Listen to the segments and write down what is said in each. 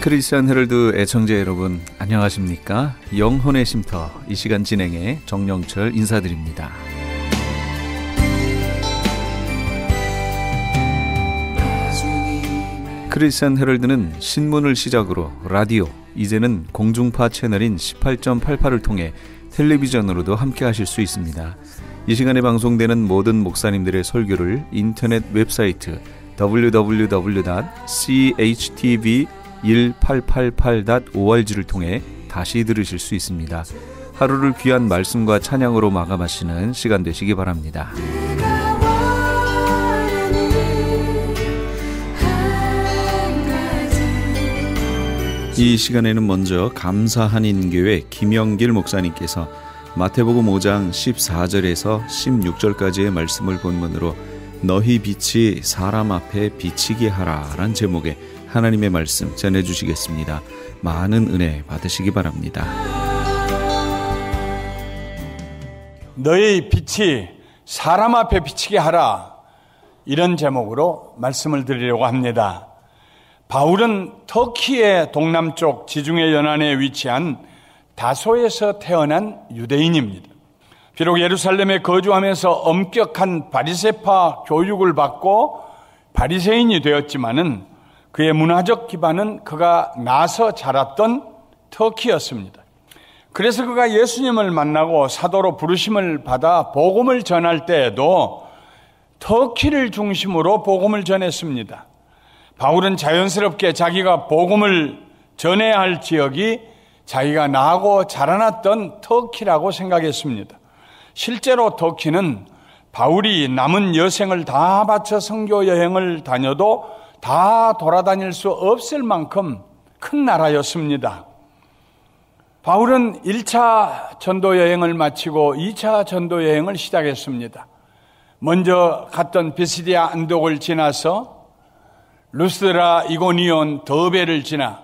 크리스천 헤럴드 애청자 여러분 안녕하십니까? 영혼의 쉼터 이 시간 진행해 정영철 인사드립니다. 크리스천 헤럴드는 신문을 시작으로 라디오, 이제는 공중파 채널인 18.88을 통해 텔레비전으로도 함께 하실 수 있습니다. 이 시간에 방송되는 모든 목사님들의 설교를 인터넷 웹사이트 www.chtv1888.org를 통해 다시 들으실 수 있습니다. 하루를 귀한 말씀과 찬양으로 마감하시는 시간 되시기 바랍니다. 이 시간에는 먼저 감사한인교회 김영길 목사님께서 마태복음 5장 14절에서 16절까지의 말씀을 본문으로 너희 빛이 사람 앞에 비치게 하라 라는 제목의 하나님의 말씀 전해주시겠습니다. 많은 은혜 받으시기 바랍니다. 너희 빛이 사람 앞에 비치게 하라, 이런 제목으로 말씀을 드리려고 합니다. 바울은 터키의 동남쪽 지중해 연안에 위치한 다소에서 태어난 유대인입니다. 비록 예루살렘에 거주하면서 엄격한 바리새파 교육을 받고 바리새인이 되었지만은 그의 문화적 기반은 그가 나서 자랐던 터키였습니다. 그래서 그가 예수님을 만나고 사도로 부르심을 받아 복음을 전할 때에도 터키를 중심으로 복음을 전했습니다. 바울은 자연스럽게 자기가 복음을 전해야 할 지역이 자기가 나고 자라났던 터키라고 생각했습니다. 실제로 터키는 바울이 남은 여생을 다 바쳐 선교 여행을 다녀도 다 돌아다닐 수 없을 만큼 큰 나라였습니다. 바울은 1차 전도 여행을 마치고 2차 전도 여행을 시작했습니다. 먼저 갔던 비시디아 안독을 지나서 루스드라, 이고니온, 더베를 지나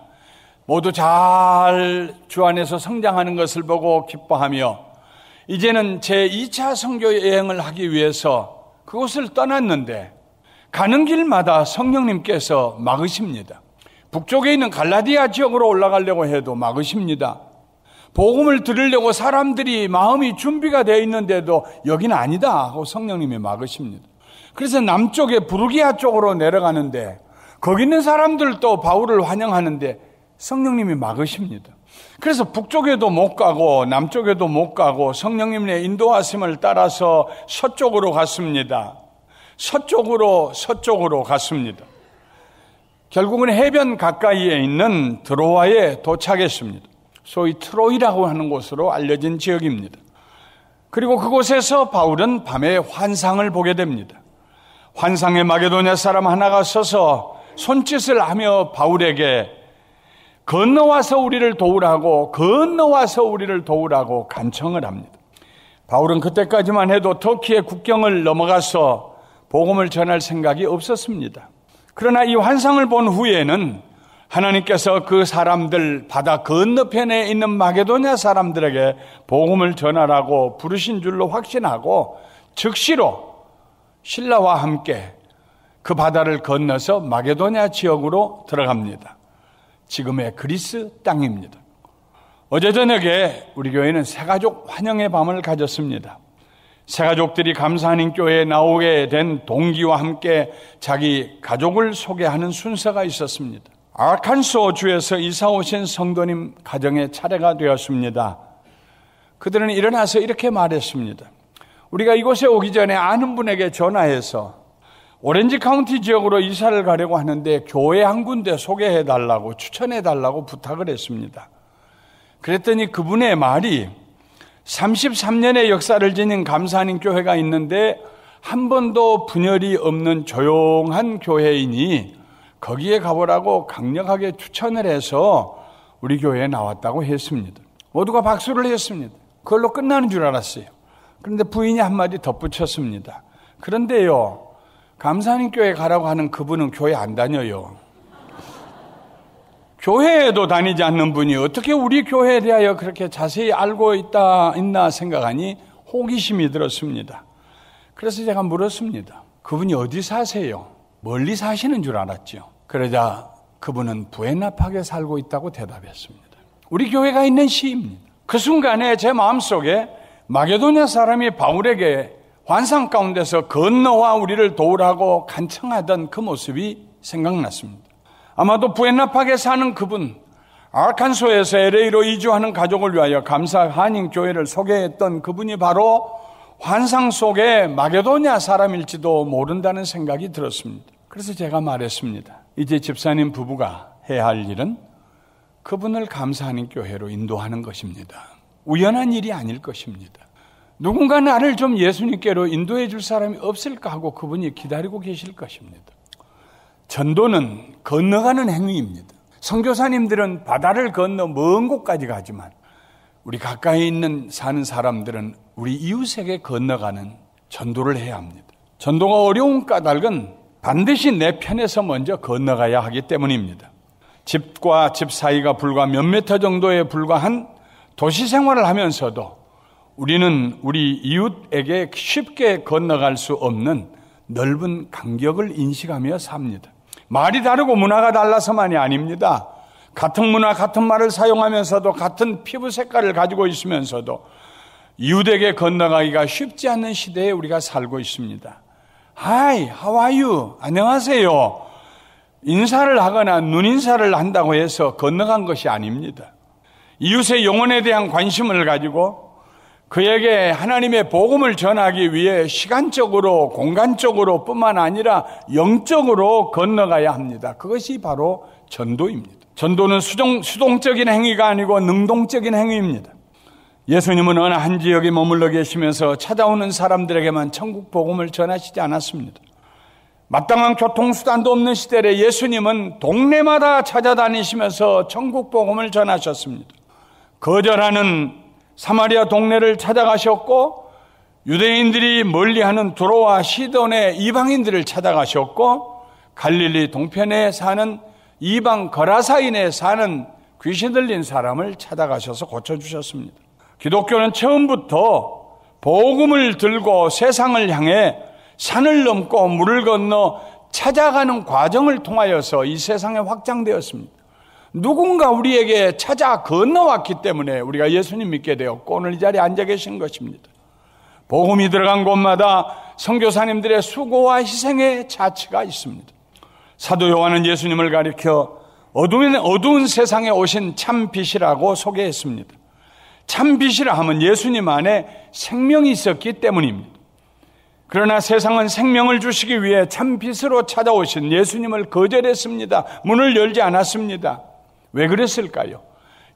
모두 잘 주 안에서 성장하는 것을 보고 기뻐하며 이제는 제2차 선교 여행을 하기 위해서 그곳을 떠났는데 가는 길마다 성령님께서 막으십니다. 북쪽에 있는 갈라디아 지역으로 올라가려고 해도 막으십니다. 복음을 들으려고 사람들이 마음이 준비가 되어 있는데도 여기는 아니다 하고 성령님이 막으십니다. 그래서 남쪽에 부르기아 쪽으로 내려가는데 거기 있는 사람들도 바울을 환영하는데 성령님이 막으십니다. 그래서 북쪽에도 못 가고 남쪽에도 못 가고 성령님의 인도하심을 따라서 서쪽으로 갔습니다. 서쪽으로 갔습니다. 결국은 해변 가까이에 있는 드로아에 도착했습니다. 소위 트로이라고 하는 곳으로 알려진 지역입니다. 그리고 그곳에서 바울은 밤에 환상을 보게 됩니다. 환상에 마게도냐 사람 하나가 서서 손짓을 하며 바울에게 건너와서 우리를 도우라고 간청을 합니다. 바울은 그때까지만 해도 터키의 국경을 넘어가서 복음을 전할 생각이 없었습니다. 그러나 이 환상을 본 후에는 하나님께서 그 사람들 바다 건너편에 있는 마게도냐 사람들에게 복음을 전하라고 부르신 줄로 확신하고 즉시로 신라와 함께 그 바다를 건너서 마게도냐 지역으로 들어갑니다. 지금의 그리스 땅입니다. 어제 저녁에 우리 교회는 새가족 환영의 밤을 가졌습니다. 새가족들이 감사하는 교회에 나오게 된 동기와 함께 자기 가족을 소개하는 순서가 있었습니다. 아칸소 주에서 이사 오신 성도님 가정의 차례가 되었습니다. 그들은 일어나서 이렇게 말했습니다. 우리가 이곳에 오기 전에 아는 분에게 전화해서 오렌지 카운티 지역으로 이사를 가려고 하는데 교회 한 군데 소개해달라고 추천해달라고 부탁을 했습니다. 그랬더니 그분의 말이 33년의 역사를 지닌 감사하는 교회가 있는데 한 번도 분열이 없는 조용한 교회이니 거기에 가보라고 강력하게 추천을 해서 우리 교회에 나왔다고 했습니다. 모두가 박수를 했습니다. 그걸로 끝나는 줄 알았어요. 그런데 부인이 한마디 덧붙였습니다. 그런데요, 감사하는 교회 가라고 하는 그분은 교회 안 다녀요. 교회에도 다니지 않는 분이 어떻게 우리 교회에 대하여 그렇게 자세히 알고 있나 생각하니 호기심이 들었습니다. 그래서 제가 물었습니다. 그분이 어디 사세요? 멀리 사시는 줄 알았죠. 그러자 그분은 부에나팍에 살고 있다고 대답했습니다. 우리 교회가 있는 시입니다. 그 순간에 제 마음속에 마게도냐 사람이 바울에게 환상 가운데서 건너와 우리를 도우라고 간청하던 그 모습이 생각났습니다. 아마도 부에나팍에 사는 그분, 아칸소에서 LA로 이주하는 가족을 위하여 감사 한인교회를 소개했던 그분이 바로 환상 속의 마게도냐 사람일지도 모른다는 생각이 들었습니다. 그래서 제가 말했습니다. 이제 집사님 부부가 해야 할 일은 그분을 감사하는 교회로 인도하는 것입니다. 우연한 일이 아닐 것입니다. 누군가 나를 좀 예수님께로 인도해 줄 사람이 없을까 하고 그분이 기다리고 계실 것입니다. 전도는 건너가는 행위입니다. 선교사님들은 바다를 건너 먼 곳까지 가지만 우리 가까이 있는 사는 사람들은 우리 이웃에게 건너가는 전도를 해야 합니다. 전도가 어려운 까닭은 반드시 내 편에서 먼저 건너가야 하기 때문입니다. 집과 집 사이가 불과 몇 미터 정도에 불과한 도시 생활을 하면서도 우리는 우리 이웃에게 쉽게 건너갈 수 없는 넓은 간격을 인식하며 삽니다. 말이 다르고 문화가 달라서만이 아닙니다. 같은 문화, 같은 말을 사용하면서도 같은 피부 색깔을 가지고 있으면서도 이웃에게 건너가기가 쉽지 않는 시대에 우리가 살고 있습니다. Hi, how are you? 안녕하세요. 인사를 하거나 눈인사를 한다고 해서 건너간 것이 아닙니다. 이웃의 영혼에 대한 관심을 가지고 그에게 하나님의 복음을 전하기 위해 시간적으로 공간적으로 뿐만 아니라 영적으로 건너가야 합니다. 그것이 바로 전도입니다. 전도는 수동적인 행위가 아니고 능동적인 행위입니다. 예수님은 어느 한 지역에 머물러 계시면서 찾아오는 사람들에게만 천국 복음을 전하시지 않았습니다. 마땅한 교통수단도 없는 시대에 예수님은 동네마다 찾아다니시면서 천국 복음을 전하셨습니다. 거절하는 사마리아 동네를 찾아가셨고 유대인들이 멀리하는 두로와 시돈의 이방인들을 찾아가셨고 갈릴리 동편에 사는 이방 거라사인에 사는 귀신 들린 사람을 찾아가셔서 고쳐주셨습니다. 기독교는 처음부터 복음을 들고 세상을 향해 산을 넘고 물을 건너 찾아가는 과정을 통하여서 이 세상에 확장되었습니다. 누군가 우리에게 찾아 건너왔기 때문에 우리가 예수님 믿게 되었고 오늘 이 자리에 앉아 계신 것입니다. 복음이 들어간 곳마다 선교사님들의 수고와 희생의 자취가 있습니다. 사도 요한은 예수님을 가리켜 어두운 세상에 오신 참 빛이라고 소개했습니다. 참 빛이라 하면 예수님 안에 생명이 있었기 때문입니다. 그러나 세상은 생명을 주시기 위해 참 빛으로 찾아오신 예수님을 거절했습니다. 문을 열지 않았습니다. 왜 그랬을까요?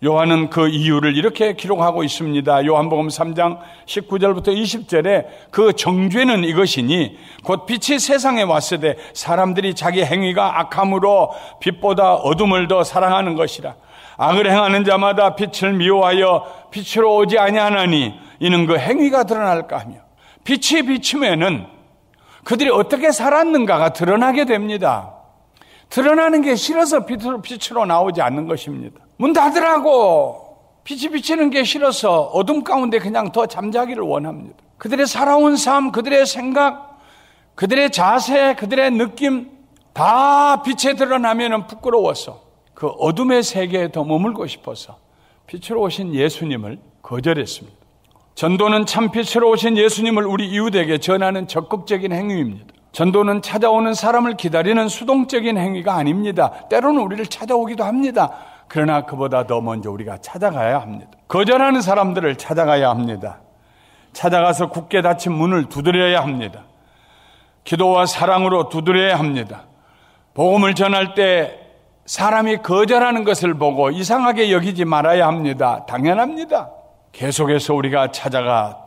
요한은 그 이유를 이렇게 기록하고 있습니다. 요한복음 3장 19절부터 20절에 그 정죄는 이것이니 곧 빛이 세상에 왔을 때 사람들이 자기 행위가 악함으로 빛보다 어둠을 더 사랑하는 것이라. 악을 행하는 자마다 빛을 미워하여 빛으로 오지 아니하나니 이는 그 행위가 드러날까 하며 빛이 비추면은 그들이 어떻게 살았는가가 드러나게 됩니다. 드러나는 게 싫어서 빛으로 나오지 않는 것입니다. 문 닫으라고 빛이 비치는 게 싫어서 어둠 가운데 그냥 더 잠자기를 원합니다. 그들의 살아온 삶, 그들의 생각, 그들의 자세, 그들의 느낌 다 빛에 드러나면 부끄러워서 그 어둠의 세계에 더 머물고 싶어서 빛으로 오신 예수님을 거절했습니다. 전도는 참 빛으로 오신 예수님을 우리 이웃에게 전하는 적극적인 행위입니다. 전도는 찾아오는 사람을 기다리는 수동적인 행위가 아닙니다. 때로는 우리를 찾아오기도 합니다. 그러나 그보다 더 먼저 우리가 찾아가야 합니다. 거절하는 사람들을 찾아가야 합니다. 찾아가서 굳게 닫힌 문을 두드려야 합니다. 기도와 사랑으로 두드려야 합니다. 복음을 전할 때 사람이 거절하는 것을 보고 이상하게 여기지 말아야 합니다. 당연합니다. 계속해서 우리가 찾아가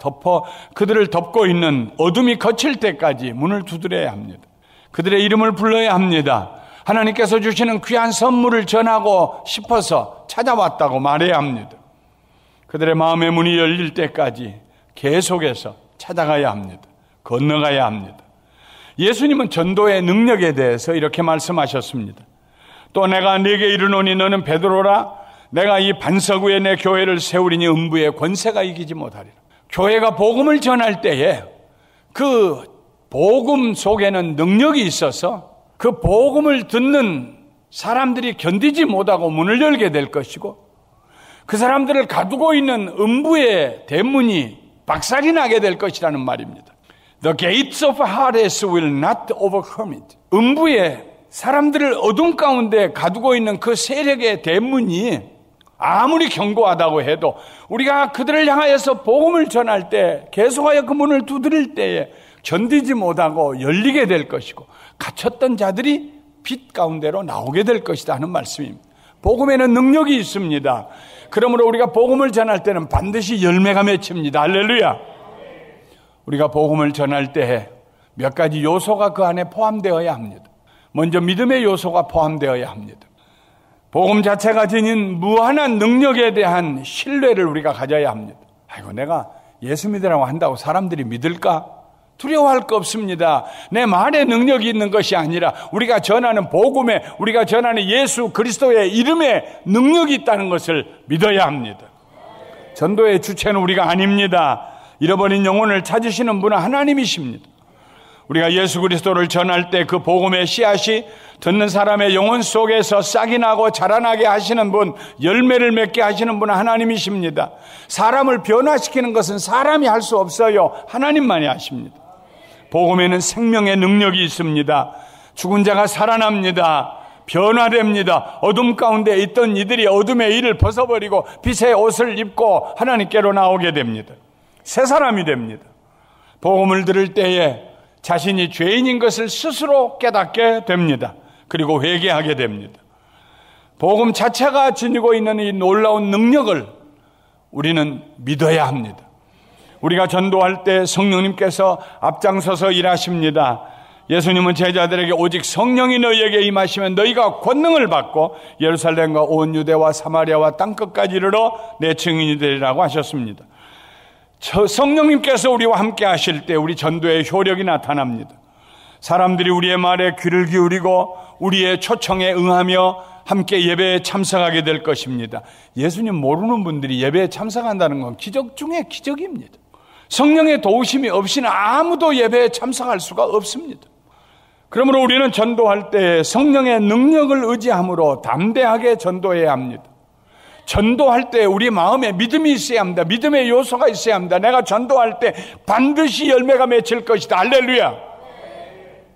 그들을 덮고 있는 어둠이 거칠 때까지 문을 두드려야 합니다. 그들의 이름을 불러야 합니다. 하나님께서 주시는 귀한 선물을 전하고 싶어서 찾아왔다고 말해야 합니다. 그들의 마음의 문이 열릴 때까지 계속해서 찾아가야 합니다. 건너가야 합니다. 예수님은 전도의 능력에 대해서 이렇게 말씀하셨습니다. 또 내가 네게 이르노니 너는 베드로라. 내가 이 반석 위에 내 교회를 세우리니 음부의 권세가 이기지 못하리라. 교회가 복음을 전할 때에 그 복음 속에는 능력이 있어서 그 복음을 듣는 사람들이 견디지 못하고 문을 열게 될 것이고 그 사람들을 가두고 있는 음부의 대문이 박살이 나게 될 것이라는 말입니다. The gates of Hades will not overcome it. 음부의 사람들을 어둠 가운데 가두고 있는 그 세력의 대문이 아무리 견고하다고 해도 우리가 그들을 향하여서 복음을 전할 때 계속하여 그 문을 두드릴 때에 견디지 못하고 열리게 될 것이고 갇혔던 자들이 빛 가운데로 나오게 될 것이다 하는 말씀입니다. 복음에는 능력이 있습니다. 그러므로 우리가 복음을 전할 때는 반드시 열매가 맺힙니다. 할렐루야. 우리가 복음을 전할 때 몇 가지 요소가 그 안에 포함되어야 합니다. 먼저 믿음의 요소가 포함되어야 합니다. 복음 자체가 지닌 무한한 능력에 대한 신뢰를 우리가 가져야 합니다. 아이고, 내가 예수 믿으라고 한다고 사람들이 믿을까? 두려워할 거 없습니다. 내 말에 능력이 있는 것이 아니라 우리가 전하는 복음에, 우리가 전하는 예수 그리스도의 이름에 능력이 있다는 것을 믿어야 합니다. 전도의 주체는 우리가 아닙니다. 잃어버린 영혼을 찾으시는 분은 하나님이십니다. 우리가 예수 그리스도를 전할 때 그 복음의 씨앗이 듣는 사람의 영혼 속에서 싹이 나고 자라나게 하시는 분, 열매를 맺게 하시는 분은 하나님이십니다. 사람을 변화시키는 것은 사람이 할 수 없어요. 하나님만이 하십니다. 복음에는 생명의 능력이 있습니다. 죽은 자가 살아납니다. 변화됩니다. 어둠 가운데 있던 이들이 어둠의 일을 벗어버리고 빛의 옷을 입고 하나님께로 나오게 됩니다. 새 사람이 됩니다. 복음을 들을 때에 자신이 죄인인 것을 스스로 깨닫게 됩니다. 그리고 회개하게 됩니다. 복음 자체가 지니고 있는 이 놀라운 능력을 우리는 믿어야 합니다. 우리가 전도할 때 성령님께서 앞장서서 일하십니다. 예수님은 제자들에게 오직 성령이 너희에게 임하시면 너희가 권능을 받고 예루살렘과 온 유대와 사마리아와 땅끝까지 이르러 내 증인이 되리라고 하셨습니다. 성령님께서 우리와 함께 하실 때 우리 전도의 효력이 나타납니다. 사람들이 우리의 말에 귀를 기울이고 우리의 초청에 응하며 함께 예배에 참석하게 될 것입니다. 예수님 모르는 분들이 예배에 참석한다는 건 기적 중에 기적입니다. 성령의 도우심이 없이는 아무도 예배에 참석할 수가 없습니다. 그러므로 우리는 전도할 때 성령의 능력을 의지함으로 담대하게 전도해야 합니다. 전도할 때 우리 마음에 믿음이 있어야 합니다. 믿음의 요소가 있어야 합니다. 내가 전도할 때 반드시 열매가 맺힐 것이다. 할렐루야.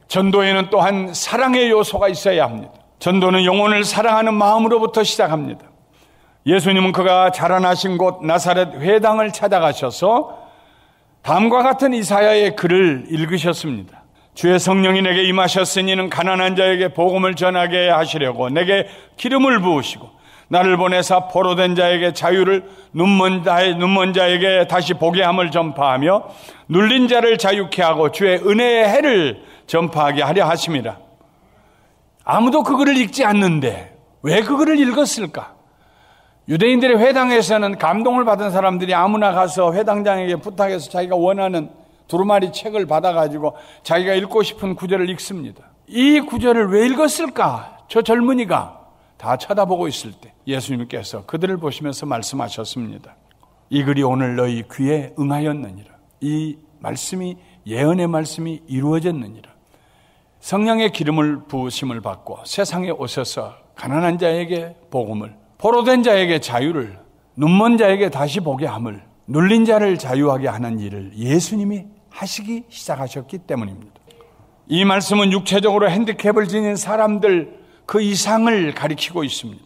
전도에는 또한 사랑의 요소가 있어야 합니다. 전도는 영혼을 사랑하는 마음으로부터 시작합니다. 예수님은 그가 자라나신 곳 나사렛 회당을 찾아가셔서 다음과 같은 이사야의 글을 읽으셨습니다. 주의 성령이 내게 임하셨으니 이는 가난한 자에게 복음을 전하게 하시려고 내게 기름을 부으시고 나를 보내사 포로된 자에게 자유를 눈먼 자에게 다시 보게 함을 전파하며 눌린 자를 자유케 하고 주의 은혜의 해를 전파하게 하려 하심이라. 아무도 그 글을 읽지 않는데 왜 그 글을 읽었을까? 유대인들의 회당에서는 감동을 받은 사람들이 아무나 가서 회당장에게 부탁해서 자기가 원하는 두루마리 책을 받아가지고 자기가 읽고 싶은 구절을 읽습니다. 이 구절을 왜 읽었을까? 저 젊은이가 다 쳐다보고 있을 때 예수님께서 그들을 보시면서 말씀하셨습니다. 이 글이 오늘 너희 귀에 응하였느니라. 이 말씀이 예언의 말씀이 이루어졌느니라. 성령의 기름을 부으심을 받고 세상에 오셔서 가난한 자에게 복음을, 포로된 자에게 자유를, 눈먼 자에게 다시 보게 함을, 눌린 자를 자유하게 하는 일을 예수님이 하시기 시작하셨기 때문입니다. 이 말씀은 육체적으로 핸디캡을 지닌 사람들 그 이상을 가리키고 있습니다.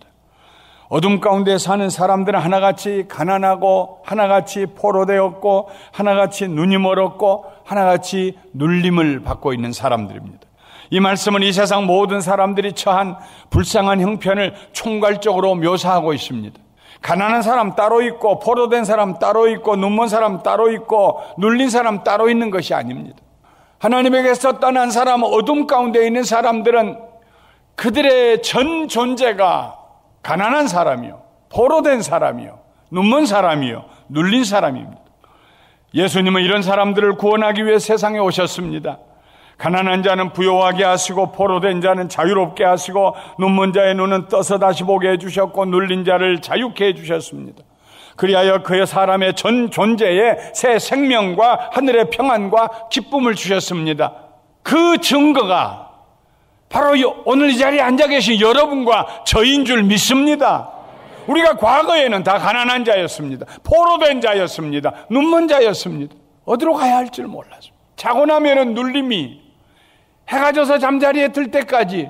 어둠 가운데 사는 사람들은 하나같이 가난하고 하나같이 포로되었고 하나같이 눈이 멀었고 하나같이 눌림을 받고 있는 사람들입니다. 이 말씀은 이 세상 모든 사람들이 처한 불쌍한 형편을 총괄적으로 묘사하고 있습니다. 가난한 사람 따로 있고 포로된 사람 따로 있고 눈먼 사람 따로 있고 눌린 사람 따로 있는 것이 아닙니다. 하나님에게서 떠난 사람, 어둠 가운데 있는 사람들은 그들의 전 존재가 가난한 사람이요, 포로된 사람이요, 눈먼 사람이요, 눌린 사람입니다. 예수님은 이런 사람들을 구원하기 위해 세상에 오셨습니다. 가난한 자는 부요하게 하시고 포로된 자는 자유롭게 하시고 눈먼 자의 눈은 떠서 다시 보게 해주셨고 눌린 자를 자유케 해주셨습니다. 그리하여 그의 사람의 전 존재에 새 생명과 하늘의 평안과 기쁨을 주셨습니다. 그 증거가 바로 오늘 이 자리에 앉아 계신 여러분과 저인 줄 믿습니다. 우리가 과거에는 다 가난한 자였습니다. 포로된 자였습니다. 눈먼 자였습니다. 어디로 가야 할지를 몰랐습니다. 자고 나면은 눌림이, 해가 져서 잠자리에 들 때까지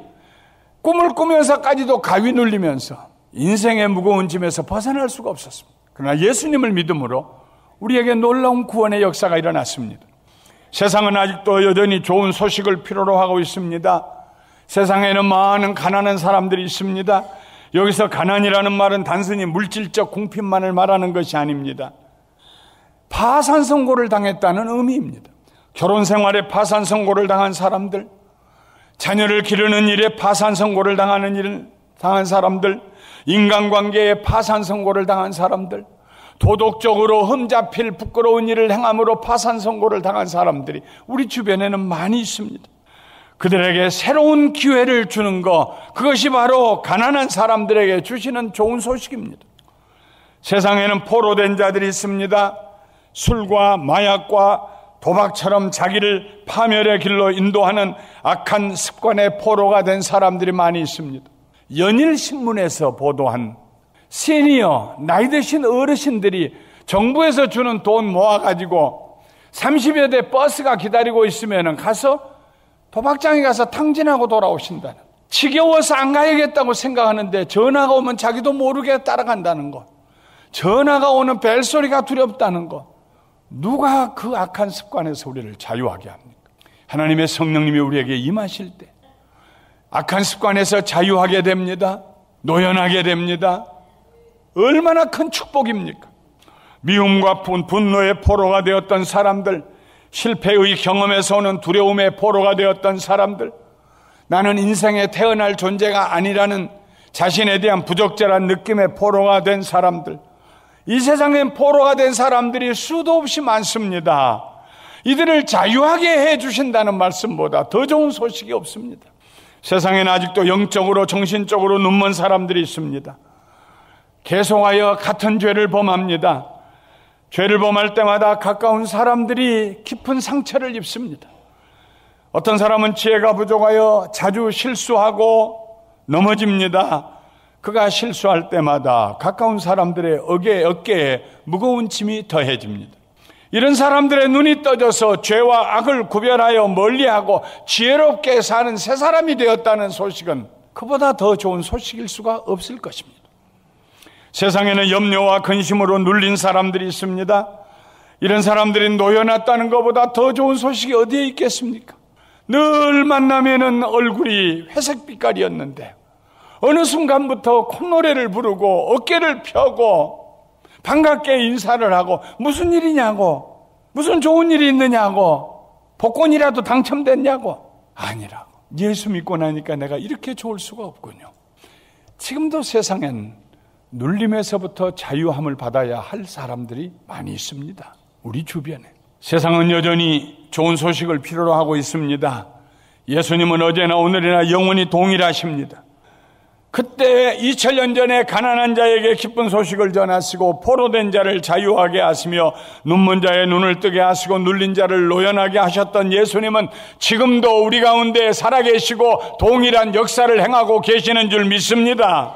꿈을 꾸면서까지도 가위 눌리면서 인생의 무거운 짐에서 벗어날 수가 없었습니다. 그러나 예수님을 믿음으로 우리에게 놀라운 구원의 역사가 일어났습니다. 세상은 아직도 여전히 좋은 소식을 필요로 하고 있습니다. 세상에는 많은 가난한 사람들이 있습니다. 여기서 가난이라는 말은 단순히 물질적 궁핍만을 말하는 것이 아닙니다. 파산 선고를 당했다는 의미입니다. 결혼 생활에 파산 선고를 당한 사람들, 자녀를 기르는 일에 파산 선고를 당한 사람들, 인간관계에 파산 선고를 당한 사람들, 도덕적으로 흠잡힐 부끄러운 일을 행함으로 파산 선고를 당한 사람들이 우리 주변에는 많이 있습니다. 그들에게 새로운 기회를 주는 것, 그것이 바로 가난한 사람들에게 주시는 좋은 소식입니다. 세상에는 포로된 자들이 있습니다. 술과 마약과 도박처럼 자기를 파멸의 길로 인도하는 악한 습관의 포로가 된 사람들이 많이 있습니다. 연일신문에서 보도한 시니어, 나이 드신 어르신들이 정부에서 주는 돈 모아가지고 30여 대 버스가 기다리고 있으면 가서 도박장에 가서 탕진하고 돌아오신다는, 지겨워서 안 가야겠다고 생각하는데 전화가 오면 자기도 모르게 따라간다는 것, 전화가 오는 벨소리가 두렵다는 것, 누가 그 악한 습관에서 우리를 자유하게 합니까? 하나님의 성령님이 우리에게 임하실 때 악한 습관에서 자유하게 됩니다. 노연하게 됩니다. 얼마나 큰 축복입니까? 미움과 분노의 포로가 되었던 사람들, 실패의 경험에서 오는 두려움의 포로가 되었던 사람들, 나는 인생에 태어날 존재가 아니라는 자신에 대한 부적절한 느낌의 포로가 된 사람들, 이 세상엔 포로가 된 사람들이 수도 없이 많습니다. 이들을 자유하게 해주신다는 말씀보다 더 좋은 소식이 없습니다. 세상에는 아직도 영적으로 정신적으로 눈먼 사람들이 있습니다. 계속하여 같은 죄를 범합니다. 죄를 범할 때마다 가까운 사람들이 깊은 상처를 입습니다. 어떤 사람은 지혜가 부족하여 자주 실수하고 넘어집니다. 그가 실수할 때마다 가까운 사람들의 어깨에 무거운 짐이 더해집니다. 이런 사람들의 눈이 떠져서 죄와 악을 구별하여 멀리하고 지혜롭게 사는 새 사람이 되었다는 소식은 그보다 더 좋은 소식일 수가 없을 것입니다. 세상에는 염려와 근심으로 눌린 사람들이 있습니다. 이런 사람들이 놓여놨다는 것보다 더 좋은 소식이 어디에 있겠습니까? 늘 만나면은 얼굴이 회색 빛깔이었는데 어느 순간부터 콧노래를 부르고 어깨를 펴고 반갑게 인사를 하고 무슨 일이냐고, 무슨 좋은 일이 있느냐고, 복권이라도 당첨됐냐고. 아니라고. 예수 믿고 나니까 내가 이렇게 좋을 수가 없군요. 지금도 세상엔 눌림에서부터 자유함을 받아야 할 사람들이 많이 있습니다. 우리 주변에. 세상은 여전히 좋은 소식을 필요로 하고 있습니다. 예수님은 어제나 오늘이나 영원히 동일하십니다. 그때 2000년 전에 가난한 자에게 기쁜 소식을 전하시고 포로된 자를 자유하게 하시며 눈먼 자의 눈을 뜨게 하시고 눌린 자를 노연하게 하셨던 예수님은 지금도 우리 가운데 살아계시고 동일한 역사를 행하고 계시는 줄 믿습니다.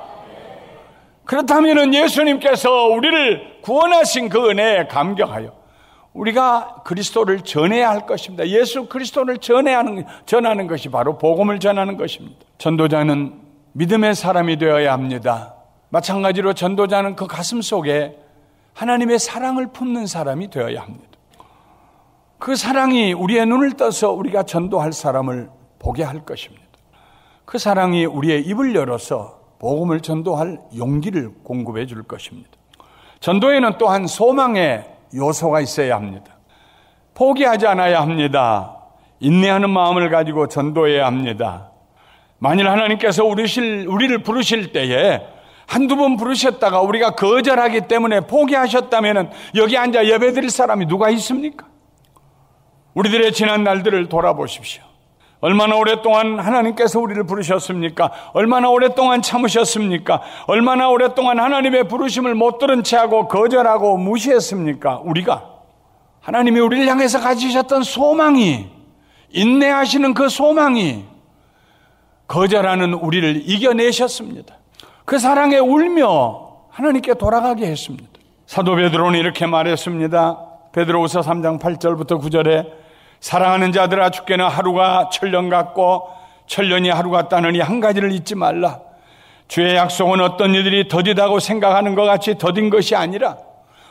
그렇다면 예수님께서 우리를 구원하신 그 은혜에 감격하여 우리가 그리스도를 전해야 할 것입니다. 예수 그리스도를 전하는 것이 바로 복음을 전하는 것입니다. 전도자는 믿음의 사람이 되어야 합니다. 마찬가지로 전도자는 그 가슴 속에 하나님의 사랑을 품는 사람이 되어야 합니다. 그 사랑이 우리의 눈을 떠서 우리가 전도할 사람을 보게 할 것입니다. 그 사랑이 우리의 입을 열어서 복음을 전도할 용기를 공급해 줄 것입니다. 전도에는 또한 소망의 요소가 있어야 합니다. 포기하지 않아야 합니다. 인내하는 마음을 가지고 전도해야 합니다. 만일 하나님께서 우리를 부르실 때에 한두 번 부르셨다가 우리가 거절하기 때문에 포기하셨다면 여기 앉아 예배드릴 사람이 누가 있습니까? 우리들의 지난 날들을 돌아보십시오. 얼마나 오랫동안 하나님께서 우리를 부르셨습니까? 얼마나 오랫동안 참으셨습니까? 얼마나 오랫동안 하나님의 부르심을 못 들은 채하고 거절하고 무시했습니까? 우리가 하나님이 우리를 향해서 가지셨던 소망이, 인내하시는 그 소망이 거절하는 우리를 이겨내셨습니다. 그 사랑에 울며 하나님께 돌아가게 했습니다. 사도 베드로는 이렇게 말했습니다. 베드로후서 3장 8절부터 9절에 사랑하는 자들아, 주께는 하루가 천년 같고 천년이 하루 같다느니 한 가지를 잊지 말라. 주의 약속은 어떤 이들이 더디다고 생각하는 것 같이 더딘 것이 아니라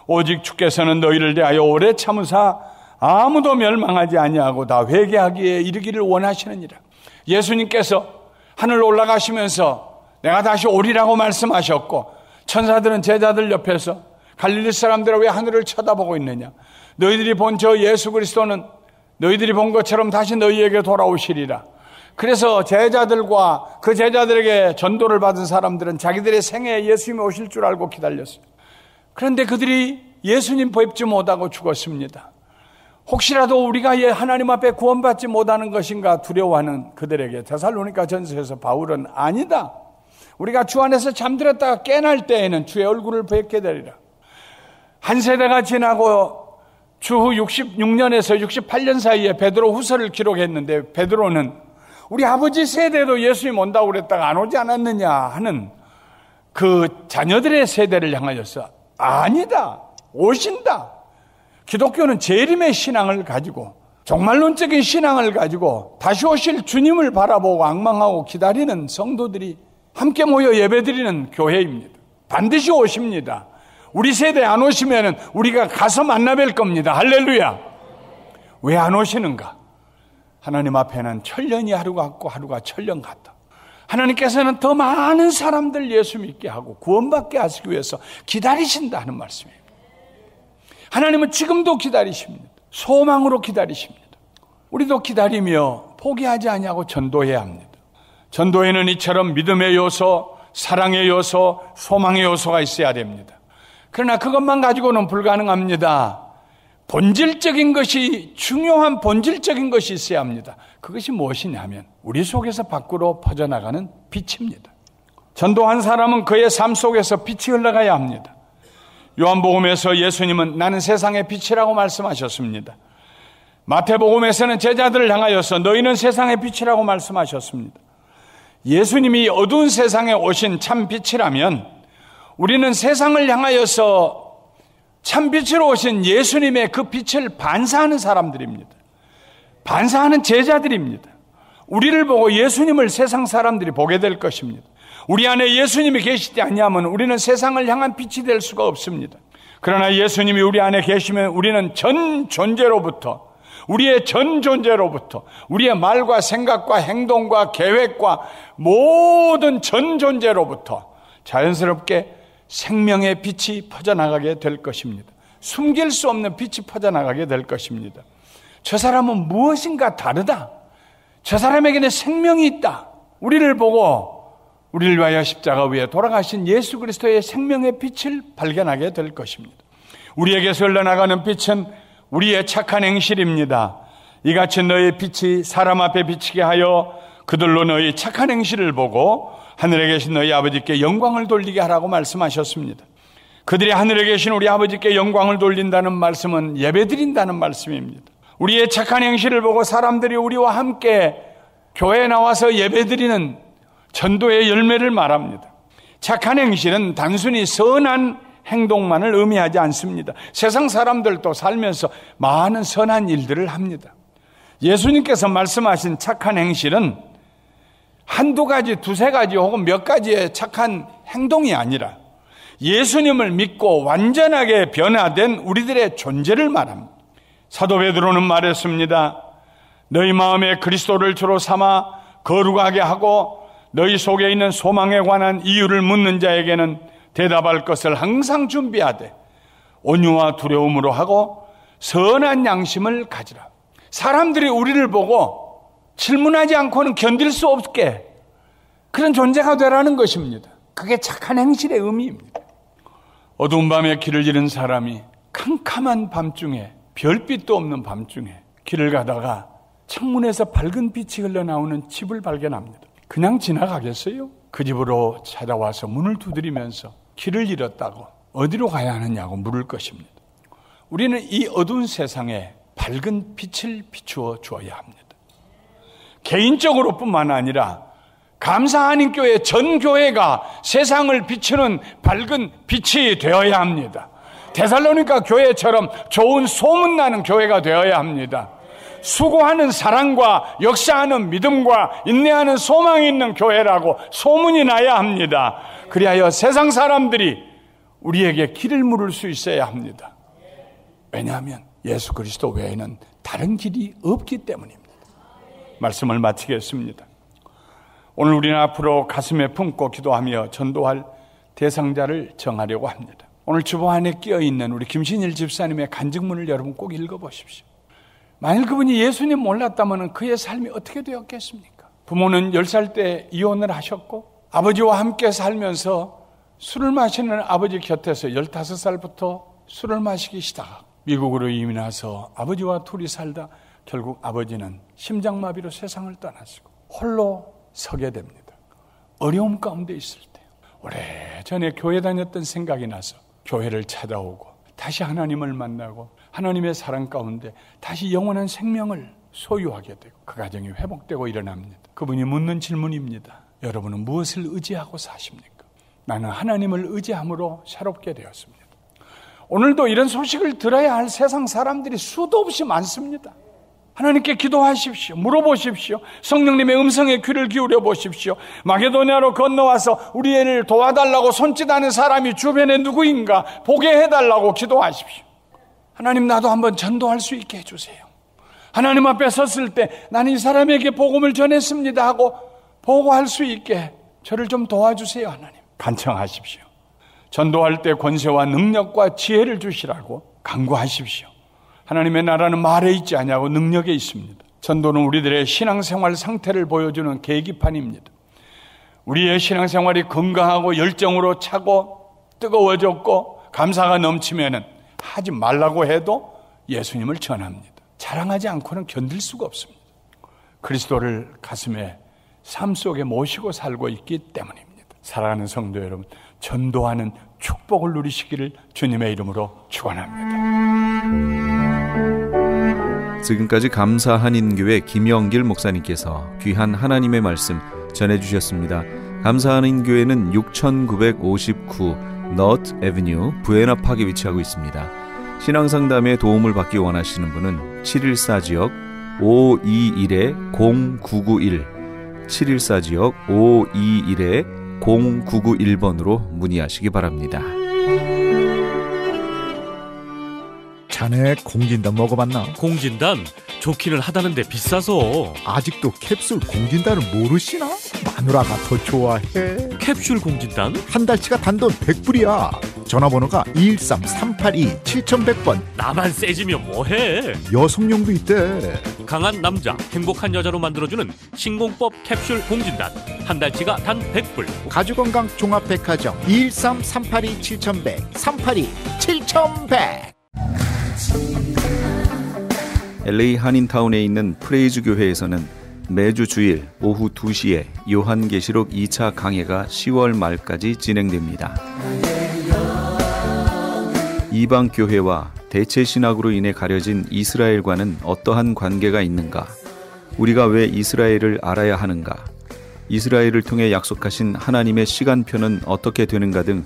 오직 주께서는 너희를 대하여 오래 참으사 아무도 멸망하지 아니하고 다 회개하기에 이르기를 원하시느니라. 예수님께서 하늘 올라가시면서 내가 다시 오리라고 말씀하셨고, 천사들은 제자들 옆에서 갈릴리 사람들아 왜 하늘을 쳐다보고 있느냐, 너희들이 본 저 예수 그리스도는 너희들이 본 것처럼 다시 너희에게 돌아오시리라. 그래서 제자들과 그 제자들에게 전도를 받은 사람들은 자기들의 생애에 예수님이 오실 줄 알고 기다렸어요. 그런데 그들이 예수님 뵙지 못하고 죽었습니다. 혹시라도 우리가 하나님 앞에 구원받지 못하는 것인가 두려워하는 그들에게 데살로니가 전서에서 바울은 아니다, 우리가 주 안에서 잠들었다가 깨날 때에는 주의 얼굴을 뵙게 되리라. 한 세대가 지나고 주후 66년에서 68년 사이에 베드로 후서를 기록했는데, 베드로는 우리 아버지 세대도 예수님 온다고 그랬다가 안 오지 않았느냐 하는 그 자녀들의 세대를 향하여서 아니다, 오신다. 기독교는 재림의 신앙을 가지고, 종말론적인 신앙을 가지고 다시 오실 주님을 바라보고 앙망하고 기다리는 성도들이 함께 모여 예배드리는 교회입니다. 반드시 오십니다. 우리 세대에 안 오시면 우리가 가서 만나뵐 겁니다. 할렐루야. 왜 안 오시는가? 하나님 앞에는 천년이 하루 같고 하루가 천년 같다. 하나님께서는 더 많은 사람들 예수 믿게 하고 구원받게 하시기 위해서 기다리신다 하는 말씀이에요. 하나님은 지금도 기다리십니다. 소망으로 기다리십니다. 우리도 기다리며 포기하지 아니하고 전도해야 합니다. 전도에는 이처럼 믿음의 요소, 사랑의 요소, 소망의 요소가 있어야 됩니다. 그러나 그것만 가지고는 불가능합니다. 본질적인 것이, 중요한 본질적인 것이 있어야 합니다. 그것이 무엇이냐면 우리 속에서 밖으로 퍼져나가는 빛입니다. 전도한 사람은 그의 삶 속에서 빛이 흘러가야 합니다. 요한복음에서 예수님은 나는 세상의 빛이라고 말씀하셨습니다. 마태복음에서는 제자들을 향하여서 너희는 세상의 빛이라고 말씀하셨습니다. 예수님이 어두운 세상에 오신 참 빛이라면 우리는 세상을 향하여서 참 빛으로 오신 예수님의 그 빛을 반사하는 사람들입니다. 반사하는 제자들입니다. 우리를 보고 예수님을 세상 사람들이 보게 될 것입니다. 우리 안에 예수님이 계시지 않냐면 우리는 세상을 향한 빛이 될 수가 없습니다. 그러나 예수님이 우리 안에 계시면 우리는 전 존재로부터, 우리의 전 존재로부터, 우리의 말과 생각과 행동과 계획과 모든 전 존재로부터 자연스럽게 생명의 빛이 퍼져나가게 될 것입니다. 숨길 수 없는 빛이 퍼져나가게 될 것입니다. 저 사람은 무엇인가 다르다, 저 사람에게는 생명이 있다. 우리를 보고 우리를 위하여 십자가 위에 돌아가신 예수 그리스도의 생명의 빛을 발견하게 될 것입니다. 우리에게서 흘러나가는 빛은 우리의 착한 행실입니다. 이같이 너의 빛이 사람 앞에 비치게 하여 그들로 너희 착한 행실을 보고 하늘에 계신 너희 아버지께 영광을 돌리게 하라고 말씀하셨습니다. 그들이 하늘에 계신 우리 아버지께 영광을 돌린다는 말씀은 예배드린다는 말씀입니다. 우리의 착한 행실을 보고 사람들이 우리와 함께 교회에 나와서 예배드리는 전도의 열매를 말합니다. 착한 행실은 단순히 선한 행동만을 의미하지 않습니다. 세상 사람들도 살면서 많은 선한 일들을 합니다. 예수님께서 말씀하신 착한 행실은 한두 가지, 두세 가지 혹은 몇 가지의 착한 행동이 아니라 예수님을 믿고 완전하게 변화된 우리들의 존재를 말합니다. 사도 베드로는 말했습니다. 너희 마음에 그리스도를 주로 삼아 거룩하게 하고 너희 속에 있는 소망에 관한 이유를 묻는 자에게는 대답할 것을 항상 준비하되 온유와 두려움으로 하고 선한 양심을 가지라. 사람들이 우리를 보고 질문하지 않고는 견딜 수 없게 그런 존재가 되라는 것입니다. 그게 착한 행실의 의미입니다. 어두운 밤에 길을 잃은 사람이 캄캄한 밤중에, 별빛도 없는 밤중에 길을 가다가 창문에서 밝은 빛이 흘러나오는 집을 발견합니다. 그냥 지나가겠어요? 그 집으로 찾아와서 문을 두드리면서 길을 잃었다고 어디로 가야 하느냐고 물을 것입니다. 우리는 이 어두운 세상에 밝은 빛을 비추어 주어야 합니다. 개인적으로 뿐만 아니라 감사하는 교회 전 교회가 세상을 비추는 밝은 빛이 되어야 합니다. 데살로니가 교회처럼 좋은 소문나는 교회가 되어야 합니다. 수고하는 사랑과 역사하는 믿음과 인내하는 소망이 있는 교회라고 소문이 나야 합니다. 그리하여 세상 사람들이 우리에게 길을 물을 수 있어야 합니다. 왜냐하면 예수 그리스도 외에는 다른 길이 없기 때문입니다. 말씀을 마치겠습니다. 오늘 우리는 앞으로 가슴에 품고 기도하며 전도할 대상자를 정하려고 합니다. 오늘 주보 안에 끼어있는 우리 김신일 집사님의 간증문을 여러분 꼭 읽어보십시오. 만일 그분이 예수님 몰랐다면 그의 삶이 어떻게 되었겠습니까? 부모는 10살 때 이혼을 하셨고 아버지와 함께 살면서 술을 마시는 아버지 곁에서 15살부터 술을 마시기 시작하고 미국으로 이민 와서 아버지와 둘이 살다 결국 아버지는 심장마비로 세상을 떠나시고 홀로 서게 됩니다. 어려움 가운데 있을 때 오래전에 교회 다녔던 생각이 나서 교회를 찾아오고 다시 하나님을 만나고 하나님의 사랑 가운데 다시 영원한 생명을 소유하게 되고 그 가정이 회복되고 일어납니다. 그분이 묻는 질문입니다. 여러분은 무엇을 의지하고 사십니까? 나는 하나님을 의지함으로 새롭게 되었습니다. 오늘도 이런 소식을 들어야 할 세상 사람들이 수도 없이 많습니다. 하나님께 기도하십시오. 물어보십시오. 성령님의 음성에 귀를 기울여 보십시오. 마게도냐로 건너와서 우리 애를 도와달라고 손짓하는 사람이 주변에 누구인가 보게 해달라고 기도하십시오. 하나님, 나도 한번 전도할 수 있게 해주세요. 하나님 앞에 섰을 때 나는 이 사람에게 복음을 전했습니다 하고 보고할 수 있게 저를 좀 도와주세요. 하나님, 간청하십시오. 전도할 때 권세와 능력과 지혜를 주시라고 간구하십시오. 하나님의 나라는 말에 있지 아니하고 능력에 있습니다. 전도는 우리들의 신앙생활 상태를 보여주는 계기판입니다. 우리의 신앙생활이 건강하고 열정으로 차고 뜨거워졌고 감사가 넘치면은 하지 말라고 해도 예수님을 전합니다. 자랑하지 않고는 견딜 수가 없습니다. 그리스도를 가슴에 삶 속에 모시고 살고 있기 때문입니다. 사랑하는 성도 여러분, 전도하는 축복을 누리시기를 주님의 이름으로 축원합니다. 지금까지 감사한인교회 김영길 목사님께서 귀한 하나님의 말씀 전해주셨습니다. 감사한인교회는 6959 너트 애비뉴 부에나 파크에 위치하고 있습니다. 신앙상담에 도움을 받기 원하시는 분은 714지역 521-0991 714지역 521-0991번으로 문의하시기 바랍니다. 자네 공진단 먹어봤나? 공진단? 좋기는 하다는데 비싸서. 아직도 캡슐 공진단을 모르시나? 마누라가 더 좋아해. 캡슐 공진단? 한 달치가 단돈 100불이야. 전화번호가 213-882-7100번. 나만 세지면 뭐해? 여성용도 있대. 강한 남자, 행복한 여자로 만들어주는 신공법 캡슐 공진단. 한 달치가 단 100불. 가주건강 종합백화점 213-882-7100 382-7100. LA 한인타운에 있는 프레이즈 교회에서는 매주 주일 오후 2시에 요한계시록 2차 강해가 10월 말까지 진행됩니다. 이방 교회와 대체 신학으로 인해 가려진 이스라엘과는 어떠한 관계가 있는가? 우리가 왜 이스라엘을 알아야 하는가? 이스라엘을 통해 약속하신 하나님의 시간표는 어떻게 되는가 등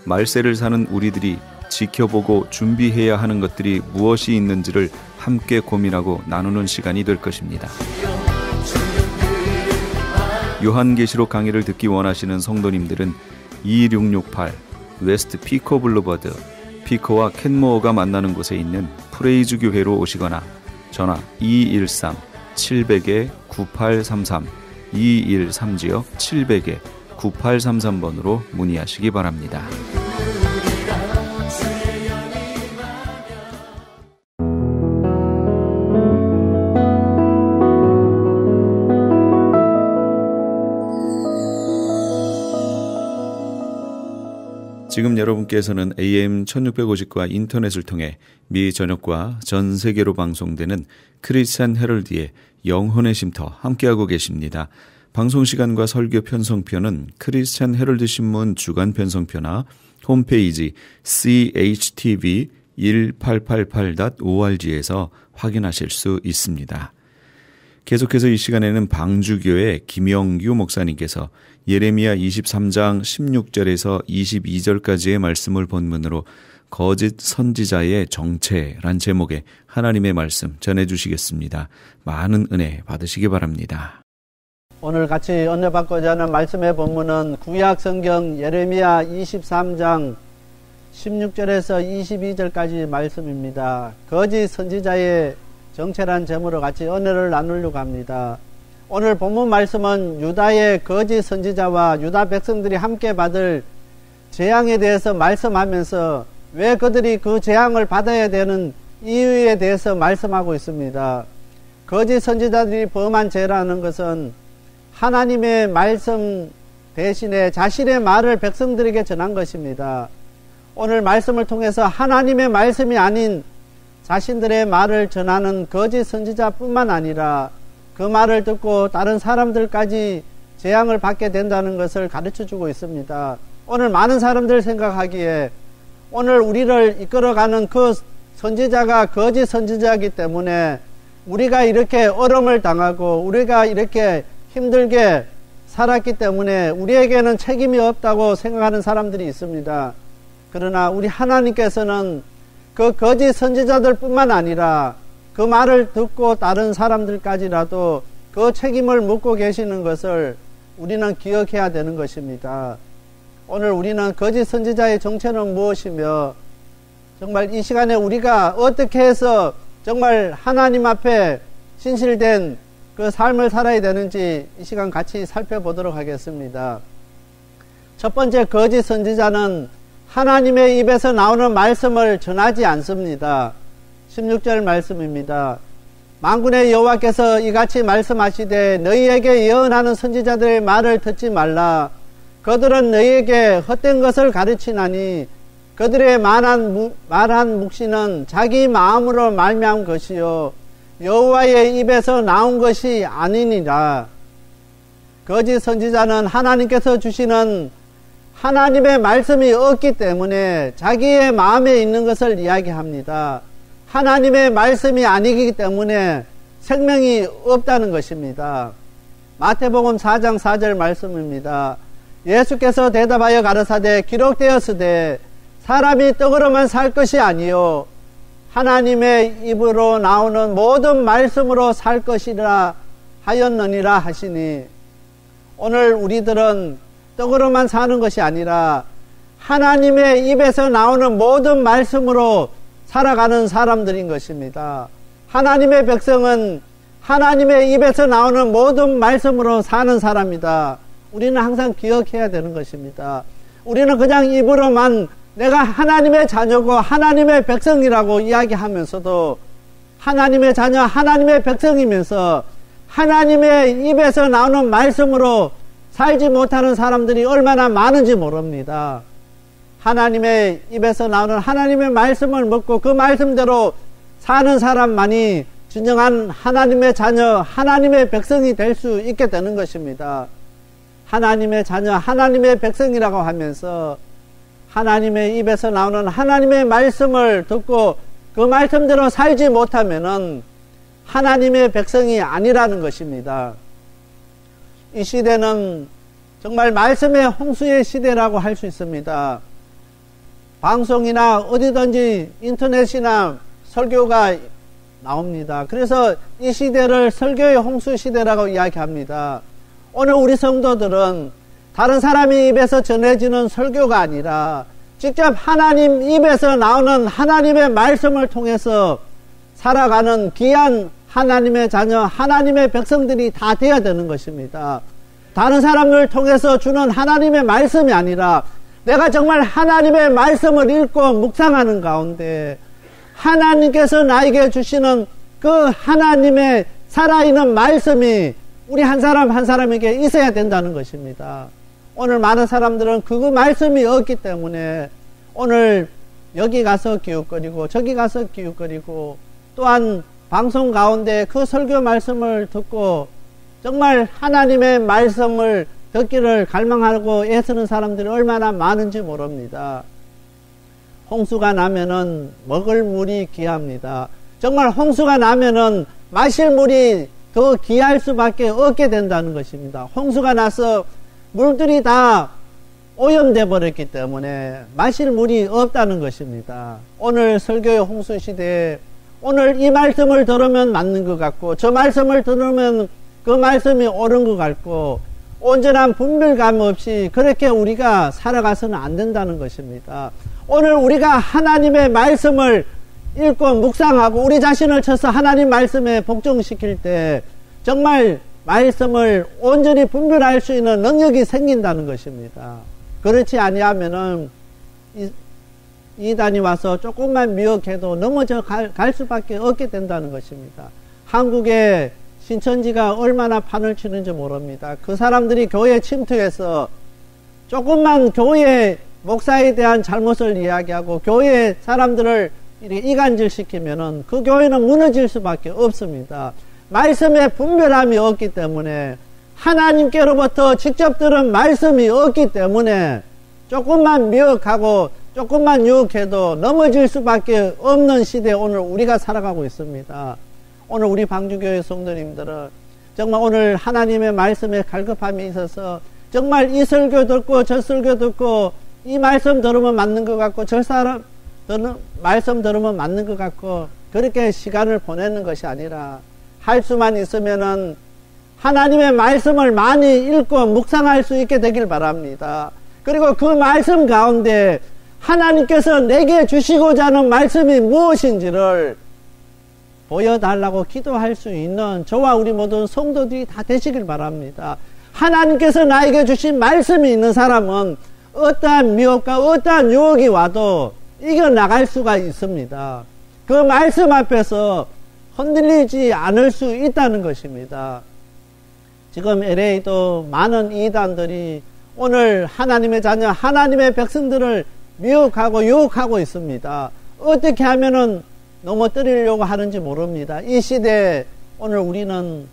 말세를 사는 우리들이 지켜보고 준비해야 하는 것들이 무엇이 있는지를 함께 고민하고 나누는 시간이 될 것입니다. 요한계시록 강의를 듣기 원하시는 성도님들은 2668 웨스트 피코 블루버드 피코와 켄모어가 만나는 곳에 있는 프레이즈 교회로 오시거나 전화 213-700-9833 213-700-9833번으로 문의하시기 바랍니다. 지금 여러분께서는 AM 1650과 인터넷을 통해 미 전역과 전 세계로 방송되는 크리스찬 헤럴드의 영혼의 쉼터 함께하고 계십니다. 방송시간과 설교 편성표는 크리스찬 헤럴드 신문 주간 편성표나 홈페이지 CHTV1888.org에서 확인하실 수 있습니다. 계속해서 이 시간에는 방주교회 김영규 목사님께서 예레미야 23장 16절에서 22절까지의 말씀을 본문으로 거짓 선지자의 정체란 제목의 하나님의 말씀 전해주시겠습니다. 많은 은혜 받으시기 바랍니다. 오늘 같이 은혜받고자 하는 말씀의 본문은 구약 성경 예레미야 23장 16절에서 22절까지 말씀입니다. 거짓 선지자의 정체란 제목으로 같이 은혜를 나누려고 합니다. 오늘 본문 말씀은 유다의 거짓 선지자와 유다 백성들이 함께 받을 재앙에 대해서 말씀하면서 왜 그들이 그 재앙을 받아야 되는 이유에 대해서 말씀하고 있습니다. 거짓 선지자들이 범한 죄라는 것은 하나님의 말씀 대신에 자신의 말을 백성들에게 전한 것입니다. 오늘 말씀을 통해서 하나님의 말씀이 아닌 자신들의 말을 전하는 거짓 선지자뿐만 아니라 그 말을 듣고 다른 사람들까지 재앙을 받게 된다는 것을 가르쳐주고 있습니다. 오늘 많은 사람들 생각하기에 오늘 우리를 이끌어가는 그 선지자가 거짓 선지자이기 때문에 우리가 이렇게 어려움을 당하고 우리가 이렇게 힘들게 살았기 때문에 우리에게는 책임이 없다고 생각하는 사람들이 있습니다. 그러나 우리 하나님께서는 그 거짓 선지자들 뿐만 아니라 그 말을 듣고 다른 사람들까지라도 그 책임을 묻고 계시는 것을 우리는 기억해야 되는 것입니다. 오늘 우리는 거짓 선지자의 정체는 무엇이며 정말 이 시간에 우리가 어떻게 해서 정말 하나님 앞에 신실된 그 삶을 살아야 되는지 이 시간 같이 살펴보도록 하겠습니다. 첫 번째, 거짓 선지자는 하나님의 입에서 나오는 말씀을 전하지 않습니다. 16절 말씀입니다. 만군의 여호와께서 이같이 말씀하시되 너희에게 예언하는 선지자들의 말을 듣지 말라. 그들은 너희에게 헛된 것을 가르치나니 그들의 말한 묵시는 자기 마음으로 말미암은 것이요 여호와의 입에서 나온 것이 아니니라. 거짓 선지자는 하나님께서 주시는 하나님의 말씀이 없기 때문에 자기의 마음에 있는 것을 이야기합니다. 하나님의 말씀이 아니기 때문에 생명이 없다는 것입니다. 마태복음 4장 4절 말씀입니다. 예수께서 대답하여 가라사대 기록되었으되 사람이 떡으로만 살 것이 아니요 하나님의 입으로 나오는 모든 말씀으로 살 것이라 하였느니라 하시니, 오늘 우리들은 떡으로만 사는 것이 아니라 하나님의 입에서 나오는 모든 말씀으로 살아가는 사람들인 것입니다. 하나님의 백성은 하나님의 입에서 나오는 모든 말씀으로 사는 사람이다. 우리는 항상 기억해야 되는 것입니다. 우리는 그냥 입으로만 내가 하나님의 자녀고 하나님의 백성이라고 이야기하면서도 하나님의 자녀, 하나님의 백성이면서 하나님의 입에서 나오는 말씀으로 살지 못하는 사람들이 얼마나 많은지 모릅니다. 하나님의 입에서 나오는 하나님의 말씀을 먹고 그 말씀대로 사는 사람만이 진정한 하나님의 자녀, 하나님의 백성이 될 수 있게 되는 것입니다. 하나님의 자녀, 하나님의 백성이라고 하면서 하나님의 입에서 나오는 하나님의 말씀을 듣고 그 말씀대로 살지 못하면은 하나님의 백성이 아니라는 것입니다. 이 시대는 정말 말씀의 홍수의 시대라고 할 수 있습니다. 방송이나 어디든지 인터넷이나 설교가 나옵니다. 그래서 이 시대를 설교의 홍수 시대라고 이야기합니다. 오늘 우리 성도들은 다른 사람의 입에서 전해지는 설교가 아니라 직접 하나님 입에서 나오는 하나님의 말씀을 통해서 살아가는 귀한 하나님의 자녀, 하나님의 백성들이 다 되어야 되는 것입니다. 다른 사람을 통해서 주는 하나님의 말씀이 아니라 내가 정말 하나님의 말씀을 읽고 묵상하는 가운데 하나님께서 나에게 주시는 그 하나님의 살아있는 말씀이 우리 한 사람 한 사람에게 있어야 된다는 것입니다. 오늘 많은 사람들은 그 말씀이 없기 때문에 오늘 여기 가서 기웃거리고 저기 가서 기웃거리고 또한 방송 가운데 그 설교 말씀을 듣고 정말 하나님의 말씀을 듣기를 갈망하고 애쓰는 사람들이 얼마나 많은지 모릅니다. 홍수가 나면은 먹을 물이 귀합니다. 정말 홍수가 나면은 마실 물이 더 귀할 수밖에 없게 된다는 것입니다. 홍수가 나서 물들이 다 오염돼 버렸기 때문에 마실 물이 없다는 것입니다. 오늘 설교의 홍수 시대에 오늘 이 말씀을 들으면 맞는 것 같고 저 말씀을 들으면 그 말씀이 옳은 것 같고 온전한 분별감 없이 그렇게 우리가 살아가서는 안 된다는 것입니다. 오늘 우리가 하나님의 말씀을 읽고 묵상하고 우리 자신을 쳐서 하나님 말씀에 복종시킬 때 정말 말씀을 온전히 분별할 수 있는 능력이 생긴다는 것입니다. 그렇지 아니하면은 이단이 와서 조금만 미혹해도 넘어져 갈 수밖에 없게 된다는 것입니다. 한국의 신천지가 얼마나 판을 치는지 모릅니다. 그 사람들이 교회에 침투해서 조금만 교회 목사에 대한 잘못을 이야기하고 교회 사람들을 이렇게 이간질시키면은 그 교회는 무너질 수밖에 없습니다. 말씀에 분별함이 없기 때문에 하나님께로부터 직접 들은 말씀이 없기 때문에 조금만 미혹하고 조금만 유혹해도 넘어질 수밖에 없는 시대에 오늘 우리가 살아가고 있습니다. 오늘 우리 방주교회 성도님들은 정말 오늘 하나님의 말씀에 갈급함이 있어서 정말 이 설교 듣고 저 설교 듣고 이 말씀 들으면 맞는 것 같고 저 사람 말씀 들으면 맞는 것 같고 그렇게 시간을 보내는 것이 아니라 할 수만 있으면은 하나님의 말씀을 많이 읽고 묵상할 수 있게 되길 바랍니다. 그리고 그 말씀 가운데 하나님께서 내게 주시고자 하는 말씀이 무엇인지를 보여달라고 기도할 수 있는 저와 우리 모든 성도들이 다 되시길 바랍니다. 하나님께서 나에게 주신 말씀이 있는 사람은 어떠한 미혹과 어떠한 유혹이 와도 이겨나갈 수가 있습니다. 그 말씀 앞에서 흔들리지 않을 수 있다는 것입니다. 지금 LA도 많은 이단들이 오늘 하나님의 자녀, 하나님의 백성들을 미혹하고 유혹하고 있습니다. 어떻게 하면은 넘어뜨리려고 하는지 모릅니다. 이 시대에 오늘 우리는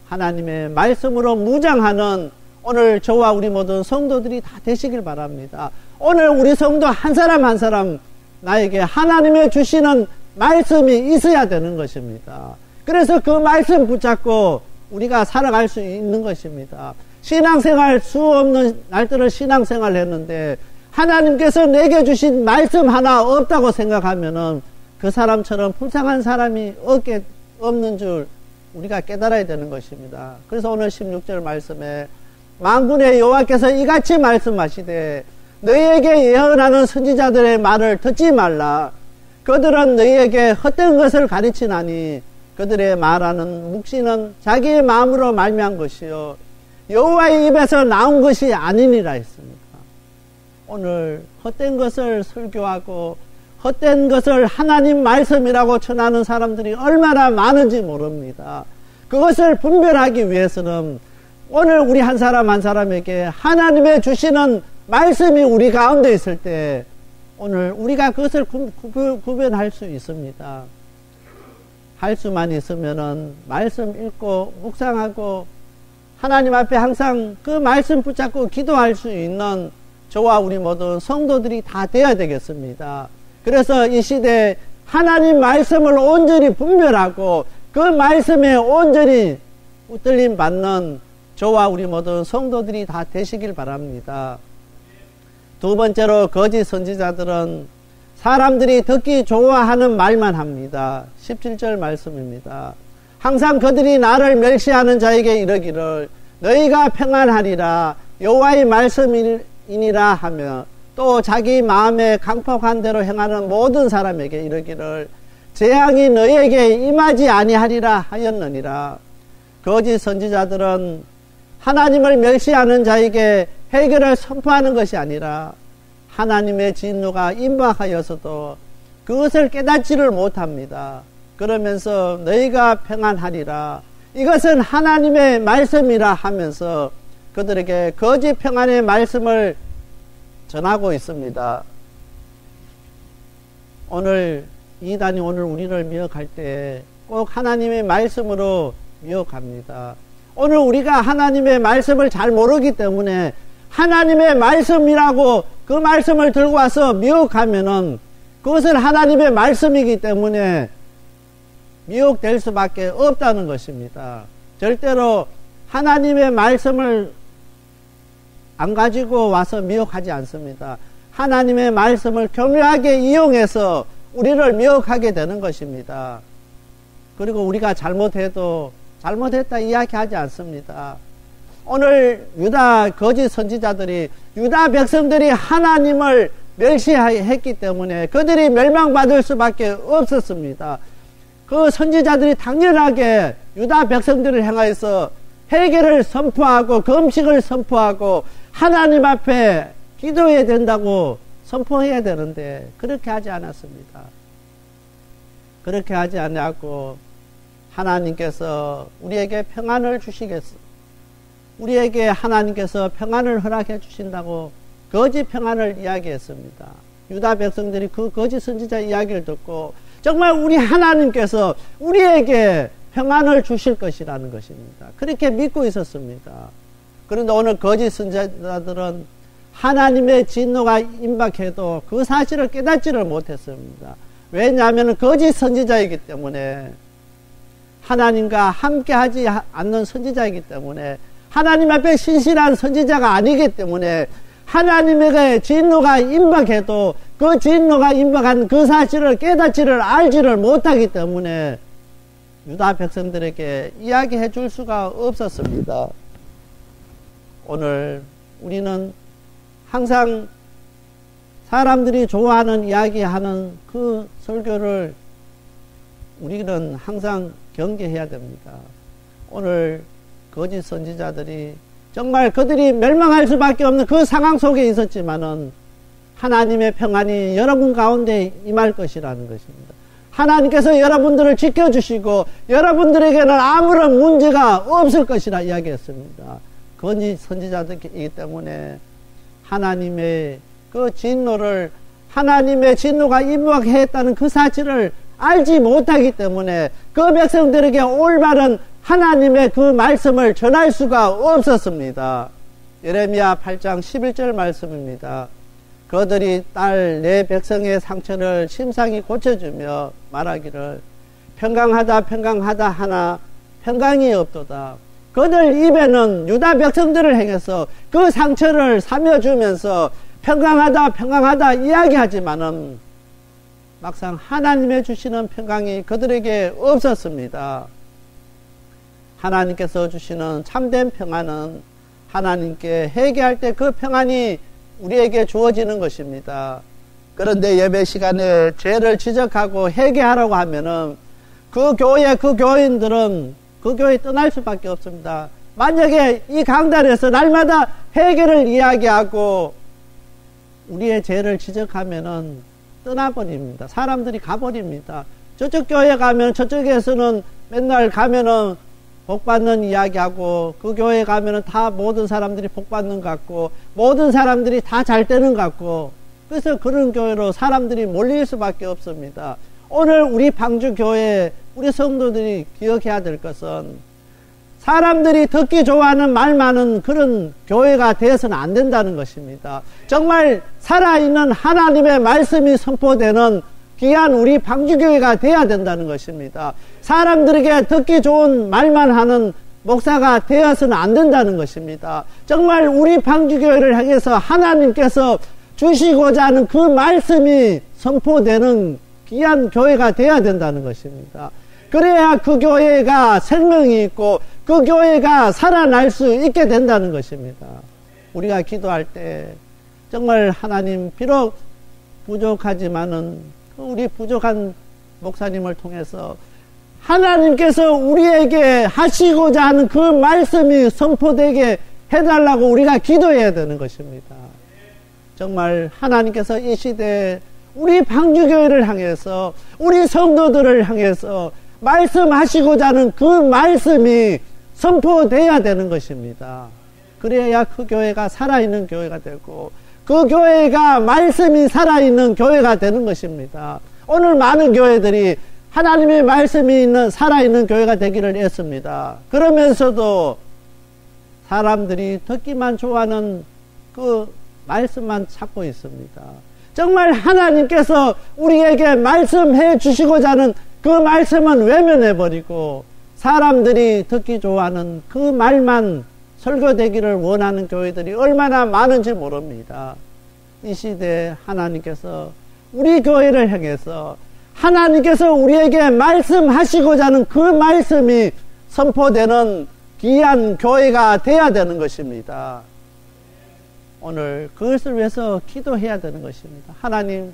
하나님의 말씀으로 무장하는 오늘 저와 우리 모든 성도들이 다 되시길 바랍니다. 오늘 우리 성도 한 사람 한 사람 나에게 하나님의 주시는 말씀이 있어야 되는 것입니다. 그래서 그 말씀 붙잡고 우리가 살아갈 수 있는 것입니다. 신앙생활 수 없는 날들을 신앙생활을 했는데 하나님께서 내게 주신 말씀 하나 없다고 생각하면은 그 사람처럼 불쌍한 사람이 없는 줄 우리가 깨달아야 되는 것입니다. 그래서 오늘 16절 말씀에 만군의 여호와께서 이같이 말씀하시되 너희에게 예언하는 선지자들의 말을 듣지 말라. 그들은 너희에게 헛된 것을 가르치나니 그들의 말하는 묵시는 자기의 마음으로 말미암은 것이요 여호와의 입에서 나온 것이 아니니라 했습니다. 오늘 헛된 것을 설교하고 헛된 것을 하나님 말씀이라고 전하는 사람들이 얼마나 많은지 모릅니다. 그것을 분별하기 위해서는 오늘 우리 한 사람 한 사람에게 하나님의 주시는 말씀이 우리 가운데 있을 때 오늘 우리가 그것을 구별할 수 있습니다. 할 수만 있으면은 말씀 읽고 묵상하고 하나님 앞에 항상 그 말씀 붙잡고 기도할 수 있는 저와 우리 모든 성도들이 다 되어야 되겠습니다. 그래서 이 시대에 하나님 말씀을 온전히 분별하고 그 말씀에 온전히 붙들림 받는 저와 우리 모든 성도들이 다 되시길 바랍니다. 두 번째로 거짓 선지자들은 사람들이 듣기 좋아하는 말만 합니다. 17절 말씀입니다. 항상 그들이 나를 멸시하는 자에게 이르기를 너희가 평안하리라 여호와의 말씀이니라 하며 또 자기 마음에 강폭한 대로 행하는 모든 사람에게 이르기를 재앙이 너희에게 임하지 아니하리라 하였느니라. 거짓 선지자들은 하나님을 멸시하는 자에게 해결을 선포하는 것이 아니라 하나님의 진노가 임박하여서도 그것을 깨닫지를 못합니다. 그러면서 너희가 평안하리라 이것은 하나님의 말씀이라 하면서 그들에게 거짓 평안의 말씀을 전하고 있습니다. 오늘 이단이 오늘 우리를 미혹할 때 꼭 하나님의 말씀으로 미혹합니다. 오늘 우리가 하나님의 말씀을 잘 모르기 때문에 하나님의 말씀이라고 그 말씀을 들고 와서 미혹하면은 그것은 하나님의 말씀이기 때문에 미혹될 수밖에 없다는 것입니다. 절대로 하나님의 말씀을 안 가지고 와서 미혹하지 않습니다. 하나님의 말씀을 교묘하게 이용해서 우리를 미혹하게 되는 것입니다. 그리고 우리가 잘못해도 잘못했다 이야기하지 않습니다. 오늘 유다 거짓 선지자들이, 유다 백성들이 하나님을 멸시했기 때문에 그들이 멸망받을 수밖에 없었습니다. 그 선지자들이 당연하게 유다 백성들을 향하여서 회개를 선포하고 금식을 선포하고 하나님 앞에 기도해야 된다고 선포해야 되는데 그렇게 하지 않았습니다. 그렇게 하지 않았고 하나님께서 우리에게 평안을 주시겠어, 우리에게 하나님께서 평안을 허락해 주신다고 거짓 평안을 이야기했습니다. 유다 백성들이 그 거짓 선지자 이야기를 듣고 정말 우리 하나님께서 우리에게 평안을 주실 것이라는 것입니다. 그렇게 믿고 있었습니다. 그런데 오늘 거짓 선지자들은 하나님의 진노가 임박해도 그 사실을 깨닫지를 못했습니다. 왜냐하면 거짓 선지자이기 때문에, 하나님과 함께하지 않는 선지자이기 때문에, 하나님 앞에 신실한 선지자가 아니기 때문에 하나님에게 진노가 임박해도 그 진노가 임박한 그 사실을 깨닫지를 알지를 못하기 때문에 유다 백성들에게 이야기해 줄 수가 없었습니다. 오늘 우리는 항상 사람들이 좋아하는 이야기하는 그 설교를 우리는 항상 경계해야 됩니다. 오늘 거짓 선지자들이 정말 그들이 멸망할 수밖에 없는 그 상황 속에 있었지만은 하나님의 평안이 여러분 가운데 임할 것이라는 것입니다. 하나님께서 여러분들을 지켜주시고 여러분들에게는 아무런 문제가 없을 것이라 이야기했습니다. 거짓 선지자들이기 때문에 하나님의 그 진노를, 하나님의 진노가 임박했다는 그 사실을 알지 못하기 때문에 그 백성들에게 올바른 하나님의 그 말씀을 전할 수가 없었습니다. 예레미야 8장 11절 말씀입니다. 그들이 딸 내 백성의 상처를 심상히 고쳐주며 말하기를 평강하다 평강하다 하나 평강이 없도다. 그들 입에는 유다 백성들을 향해서 그 상처를 사며주면서 평강하다 평강하다 이야기하지만은 막상 하나님의 주시는 평강이 그들에게 없었습니다. 하나님께서 주시는 참된 평안은 하나님께 회개할 때 그 평안이 우리에게 주어지는 것입니다. 그런데 예배 시간에 죄를 지적하고 회개하라고 하면은 그 교회, 그 교인들은 그 교회 떠날 수밖에 없습니다. 만약에 이 강단에서 날마다 회개를 이야기하고 우리의 죄를 지적하면은 떠나버립니다. 사람들이 가버립니다. 저쪽 교회 가면 저쪽에서는 맨날 가면은 복받는 이야기하고 그 교회 가면은 다 모든 사람들이 복받는 것 같고 모든 사람들이 다 잘 되는 것 같고 그래서 그런 교회로 사람들이 몰릴 수밖에 없습니다. 오늘 우리 방주교회 우리 성도들이 기억해야 될 것은 사람들이 듣기 좋아하는 말 많은 그런 교회가 되어서는 안 된다는 것입니다. 정말 살아있는 하나님의 말씀이 선포되는 귀한 우리 방주교회가 돼야 된다는 것입니다. 사람들에게 듣기 좋은 말만 하는 목사가 되어서는 안 된다는 것입니다. 정말 우리 방주교회를 향해서 하나님께서 주시고자 하는 그 말씀이 선포되는 귀한 교회가 돼야 된다는 것입니다. 그래야 그 교회가 생명이 있고 그 교회가 살아날 수 있게 된다는 것입니다. 우리가 기도할 때 정말 하나님 비록 부족하지만은 우리 부족한 목사님을 통해서 하나님께서 우리에게 하시고자 하는 그 말씀이 선포되게 해달라고 우리가 기도해야 되는 것입니다. 정말 하나님께서 이 시대에 우리 방주교회를 향해서 우리 성도들을 향해서 말씀하시고자 하는 그 말씀이 선포되어야 되는 것입니다. 그래야 그 교회가 살아있는 교회가 되고 그 교회가 말씀이 살아있는 교회가 되는 것입니다. 오늘 많은 교회들이 하나님의 말씀이 있는 살아있는 교회가 되기를 했습니다. 그러면서도 사람들이 듣기만 좋아하는 그 말씀만 찾고 있습니다. 정말 하나님께서 우리에게 말씀해 주시고자 하는 그 말씀은 외면해버리고 사람들이 듣기 좋아하는 그 말만 설교되기를 원하는 교회들이 얼마나 많은지 모릅니다. 이 시대에 하나님께서 우리 교회를 향해서 하나님께서 우리에게 말씀하시고자 하는 그 말씀이 선포되는 귀한 교회가 되어야 되는 것입니다. 오늘 그것을 위해서 기도해야 되는 것입니다. 하나님,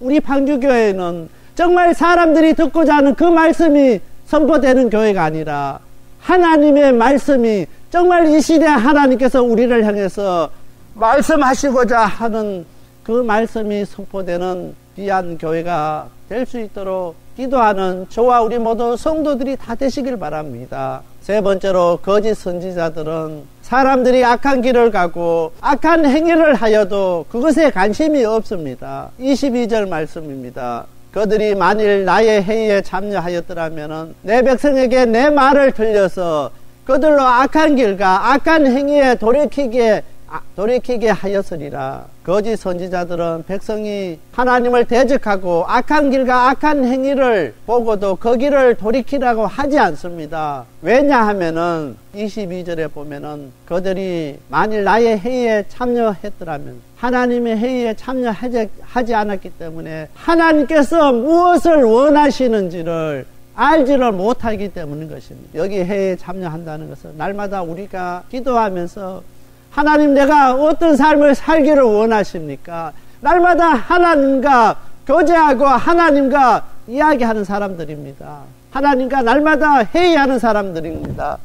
우리 방주교회는 정말 사람들이 듣고자 하는 그 말씀이 선포되는 교회가 아니라 하나님의 말씀이 정말 이 시대에 하나님께서 우리를 향해서 말씀하시고자 하는 그 말씀이 선포되는 귀한 교회가 될 수 있도록 기도하는 저와 우리 모든 성도들이 다 되시길 바랍니다. 세 번째로, 거짓 선지자들은 사람들이 악한 길을 가고 악한 행위를 하여도 그것에 관심이 없습니다. 22절 말씀입니다. 그들이 만일 나의 회의에 참여하였더라면 내 백성에게 내 말을 들려서 그들로 악한 길과 악한 행위에 돌이키게 하였으리라. 거짓 선지자들은 백성이 하나님을 대적하고 악한 길과 악한 행위를 보고도 그 길을 돌이키라고 하지 않습니다. 왜냐하면은 22절에 보면은 그들이 만일 나의 회의에 참여했더라면, 하나님의 회의에 참여하지 않았기 때문에 하나님께서 무엇을 원하시는지를 알지를 못하기 때문인 것입니다. 여기 회의에 참여한다는 것은 날마다 우리가 기도하면서 하나님, 내가 어떤 삶을 살기를 원하십니까? 날마다 하나님과 교제하고 하나님과 이야기하는 사람들입니다. 하나님과 날마다 회의하는 사람들입니다.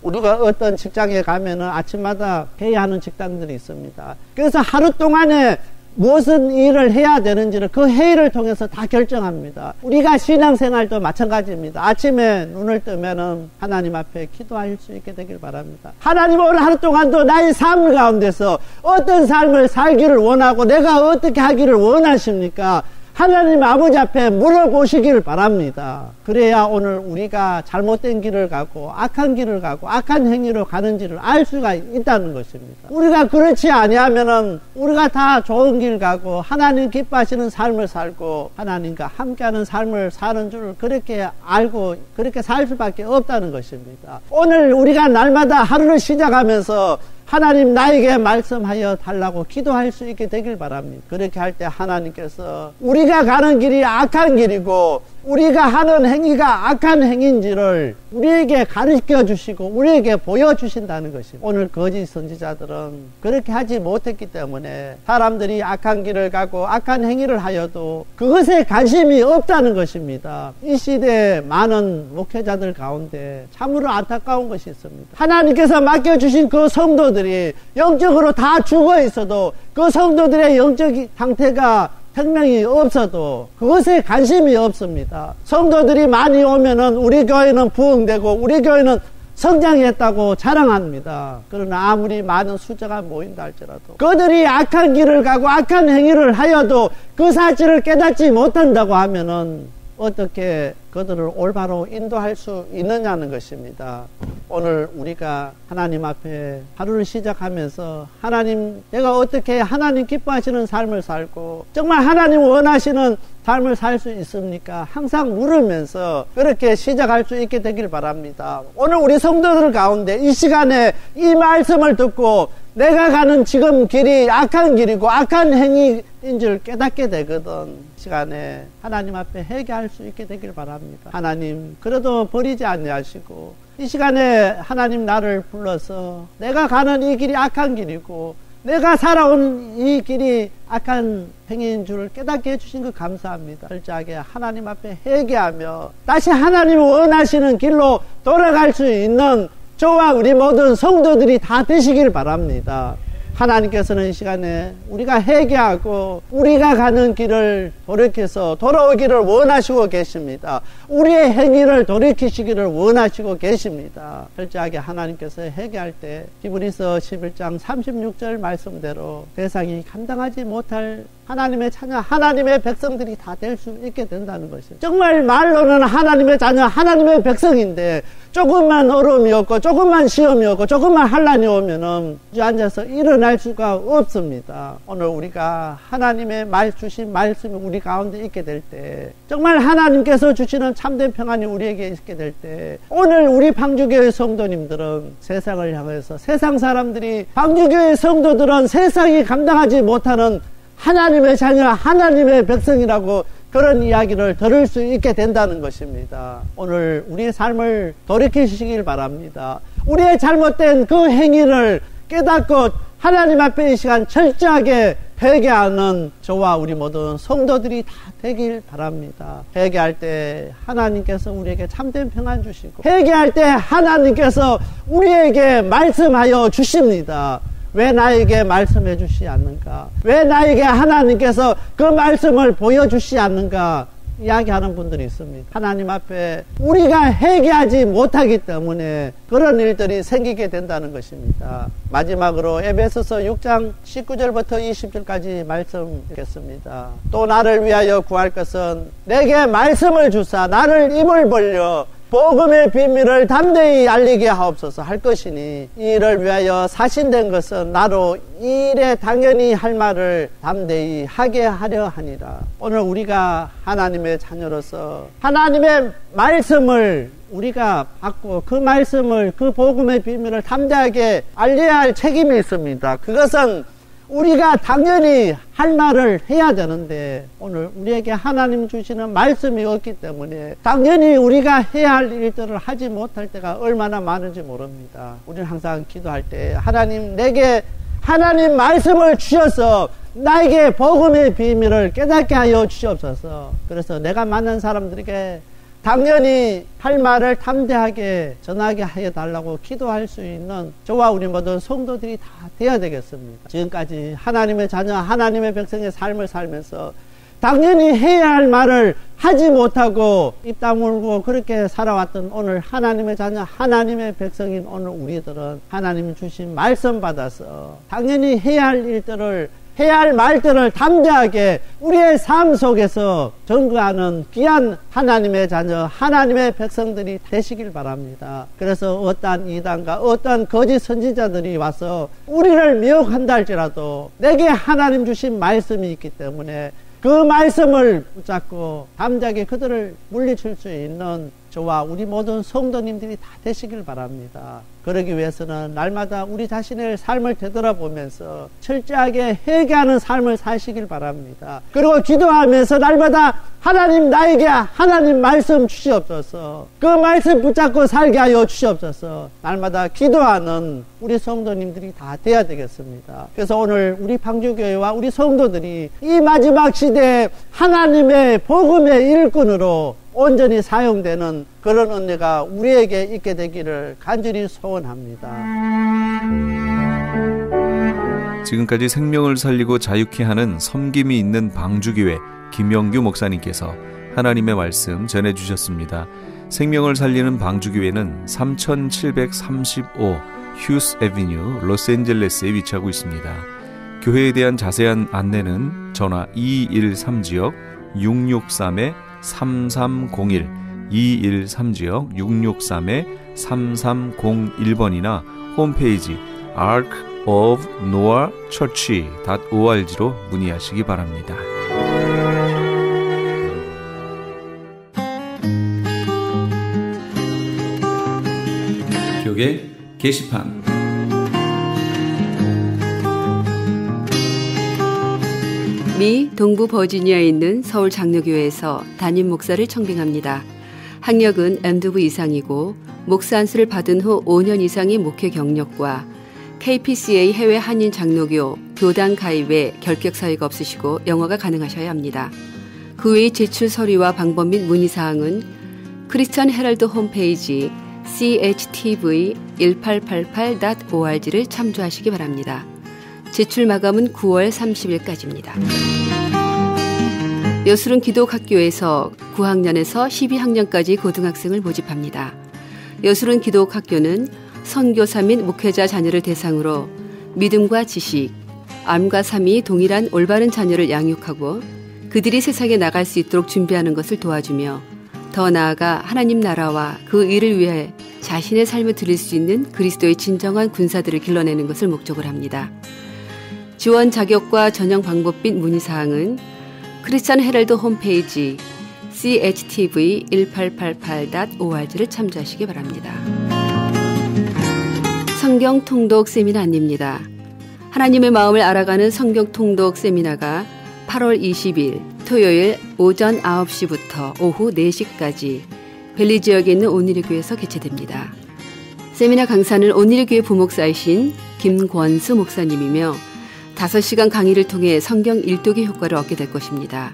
우리가 어떤 직장에 가면은 아침마다 회의하는 직장들이 있습니다. 그래서 하루 동안에 무슨 일을 해야 되는지를 그 회의를 통해서 다 결정합니다. 우리가 신앙생활도 마찬가지입니다. 아침에 눈을 뜨면은 하나님 앞에 기도할 수 있게 되길 바랍니다. 하나님, 오늘 하루 동안도 나의 삶 가운데서 어떤 삶을 살기를 원하고 내가 어떻게 하기를 원하십니까? 하나님 아버지 앞에 물어보시길 바랍니다. 그래야 오늘 우리가 잘못된 길을 가고 악한 길을 가고 악한 행위로 가는지를 알 수가 있다는 것입니다. 우리가 그렇지 아니하면은 우리가 다 좋은 길 가고 하나님 기뻐하시는 삶을 살고 하나님과 함께하는 삶을 사는 줄 그렇게 알고 그렇게 살 수밖에 없다는 것입니다. 오늘 우리가 날마다 하루를 시작하면서 하나님, 나에게 말씀하여 달라고 기도할 수 있게 되길 바랍니다. 그렇게 할 때 하나님께서 우리가 가는 길이 악한 길이고 우리가 하는 행위가 악한 행위인지를 우리에게 가르쳐 주시고 우리에게 보여주신다는 것입니다. 오늘 거짓 선지자들은 그렇게 하지 못했기 때문에 사람들이 악한 길을 가고 악한 행위를 하여도 그것에 관심이 없다는 것입니다. 이 시대에 많은 목회자들 가운데 참으로 안타까운 것이 있습니다. 하나님께서 맡겨주신 그 성도들이 영적으로 다 죽어 있어도 그 성도들의 영적 상태가 생명이 없어도 그것에 관심이 없습니다. 성도들이 많이 오면은 우리 교회는 부흥되고 우리 교회는 성장했다고 자랑합니다. 그러나 아무리 많은 숫자가 모인다 할지라도 그들이 악한 길을 가고 악한 행위를 하여도 그 사실을 깨닫지 못한다고 하면은 어떻게 그들을 올바로 인도할 수 있느냐는 것입니다. 오늘 우리가 하나님 앞에 하루를 시작하면서 하나님, 내가 어떻게 하나님 기뻐하시는 삶을 살고 정말 하나님 원하시는 삶을 살 수 있습니까? 항상 물으면서 그렇게 시작할 수 있게 되길 바랍니다. 오늘 우리 성도들 가운데 이 시간에 이 말씀을 듣고 내가 가는 지금 길이 악한 길이고 악한 행위인 줄 깨닫게 되거든. 시간에 하나님 앞에 회개할 수 있게 되길 바랍니다. 하나님, 그래도 버리지 아니하시고 이 시간에 하나님 나를 불러서 내가 가는 이 길이 악한 길이고 내가 살아온 이 길이 악한 행위인 줄 깨닫게 해주신 것 감사합니다. 철저하게 하나님 앞에 회개하며 다시 하나님 원하시는 길로 돌아갈 수 있는 저와 우리 모든 성도들이 다 되시길 바랍니다. 하나님께서는 이 시간에 우리가 회개하고 우리가 가는 길을 돌이켜서 돌아오기를 원하시고 계십니다. 우리의 행위를 돌이키시기를 원하시고 계십니다. 철저하게 하나님께서 회개할 때 히브리서 11장 36절 말씀대로 세상이 감당하지 못할 하나님의 자녀, 하나님의 백성들이 다 될 수 있게 된다는 것이죠. 정말 말로는 하나님의 자녀, 하나님의 백성인데 조금만 어려움이 없고 조금만 시험이 없고 조금만 환난이 오면은 앉아서 일어날 수가 없습니다. 오늘 우리가 하나님의 주신 말씀이 우리 가운데 있게 될 때, 정말 하나님께서 주시는 참된 평안이 우리에게 있게 될 때, 오늘 우리 방주교회 성도님들은 세상을 향해서, 세상 사람들이, 방주교회 성도들은 세상이 감당하지 못하는 하나님의 자녀, 하나님의 백성이라고 그런 이야기를 들을 수 있게 된다는 것입니다. 오늘 우리의 삶을 돌이키시길 바랍니다. 우리의 잘못된 그 행위를 깨닫고 하나님 앞에 이 시간 철저하게 회개하는 저와 우리 모든 성도들이 다 되길 바랍니다. 회개할 때 하나님께서 우리에게 참된 평안 주시고, 회개할 때 하나님께서 우리에게 말씀하여 주십니다. 왜 나에게 말씀해 주시지 않는가? 왜 나에게 하나님께서 그 말씀을 보여주시지 않는가? 이야기하는 분들이 있습니다. 하나님 앞에 우리가 회개하지 못하기 때문에 그런 일들이 생기게 된다는 것입니다. 마지막으로 에베소서 6장 19절부터 20절까지 말씀 읽겠습니다. 또 나를 위하여 구할 것은 내게 말씀을 주사 나를 입을 벌려 복음의 비밀을 담대히 알리게 하옵소서 할 것이니, 이 일을 위하여 사신된 것은 나로 이 일에 당연히 할 말을 담대히 하게 하려 하니라. 오늘 우리가 하나님의 자녀로서 하나님의 말씀을 우리가 받고 그 말씀을, 그 복음의 비밀을 담대하게 알려야 할 책임이 있습니다. 그것은 우리가 당연히 할 말을 해야 되는데, 오늘 우리에게 하나님 주시는 말씀이 없기 때문에 당연히 우리가 해야 할 일들을 하지 못할 때가 얼마나 많은지 모릅니다. 우리는 항상 기도할 때 하나님, 내게 하나님 말씀을 주셔서 나에게 복음의 비밀을 깨닫게 하여 주시옵소서. 그래서 내가 만난 사람들에게 당연히 할 말을 담대하게 전하게 하여 달라고 기도할 수 있는 저와 우리 모든 성도들이 다 되어야 되겠습니다. 지금까지 하나님의 자녀, 하나님의 백성의 삶을 살면서 당연히 해야 할 말을 하지 못하고 입 다물고 그렇게 살아왔던 오늘 하나님의 자녀, 하나님의 백성인 오늘 우리들은 하나님이 주신 말씀 받아서 당연히 해야 할 일들을, 해야 할 말들을 담대하게 우리의 삶 속에서 전거하는 귀한 하나님의 자녀, 하나님의 백성들이 되시길 바랍니다. 그래서 어떠한 이단과 어떠한 거짓 선지자들이 와서 우리를 미혹한다 할지라도 내게 하나님 주신 말씀이 있기 때문에 그 말씀을 붙잡고 담대하게 그들을 물리칠 수 있는 저와 우리 모든 성도님들이 다 되시길 바랍니다. 그러기 위해서는 날마다 우리 자신의 삶을 되돌아보면서 철저하게 회개하는 삶을 사시길 바랍니다. 그리고 기도하면서 날마다 하나님, 나에게 하나님 말씀 주시옵소서, 그 말씀 붙잡고 살게 하여 주시옵소서, 날마다 기도하는 우리 성도님들이 다 돼야 되겠습니다. 그래서 오늘 우리 방주교회와 우리 성도들이 이 마지막 시대에 하나님의 복음의 일꾼으로 온전히 사용되는 그런 은혜가 우리에게 있게 되기를 간절히 소원합니다. 지금까지 생명을 살리고 자유케 하는 섬김이 있는 방주교회 김영규 목사님께서 하나님의 말씀 전해주셨습니다. 생명을 살리는 방주교회는 3735 휴스 애비뉴 로스앤젤레스에 위치하고 있습니다. 교회에 대한 자세한 안내는 전화 213지역 663-3301 213지역 663-3301번이나 홈페이지 arkofnoahchurch.org로 문의하시기 바랍니다. 교계 게시판 미 동부 버지니아에 있는 서울 장로교회에서 담임 목사를 청빙합니다. 학력은 MDiv 이상이고 목사 안수를 받은 후 5년 이상의 목회 경력과 KPCA 해외 한인 장로교 교단 가입에 결격 사유가 없으시고 영어가 가능하셔야 합니다. 그 외의 제출 서류와 방법 및 문의사항은 크리스천 헤럴드 홈페이지 chtv1888.org를 참조하시기 바랍니다. 제출 마감은 9월 30일까지입니다. 여술은 기독학교에서 9학년에서 12학년까지 고등학생을 모집합니다. 여술은 기독학교는 선교사 및 목회자 자녀를 대상으로 믿음과 지식, 암과 삶이 동일한 올바른 자녀를 양육하고 그들이 세상에 나갈 수 있도록 준비하는 것을 도와주며 더 나아가 하나님 나라와 그 일을 위해 자신의 삶을 드릴 수 있는 그리스도의 진정한 군사들을 길러내는 것을 목적으로 합니다. 지원 자격과 전형 방법 및 문의사항은 크리스찬 헤럴드 홈페이지 chtv1888.org를 참조하시기 바랍니다. 성경 통독 세미나 안내입니다. 하나님의 마음을 알아가는 성경 통독 세미나가 8월 20일 토요일 오전 9시부터 오후 4시까지 벨리 지역에 있는 온누리 교회에서 개최됩니다. 세미나 강사는 온누리 교회 부목사이신 김권수 목사님이며 5시간 강의를 통해 성경 일독의 효과를 얻게 될 것입니다.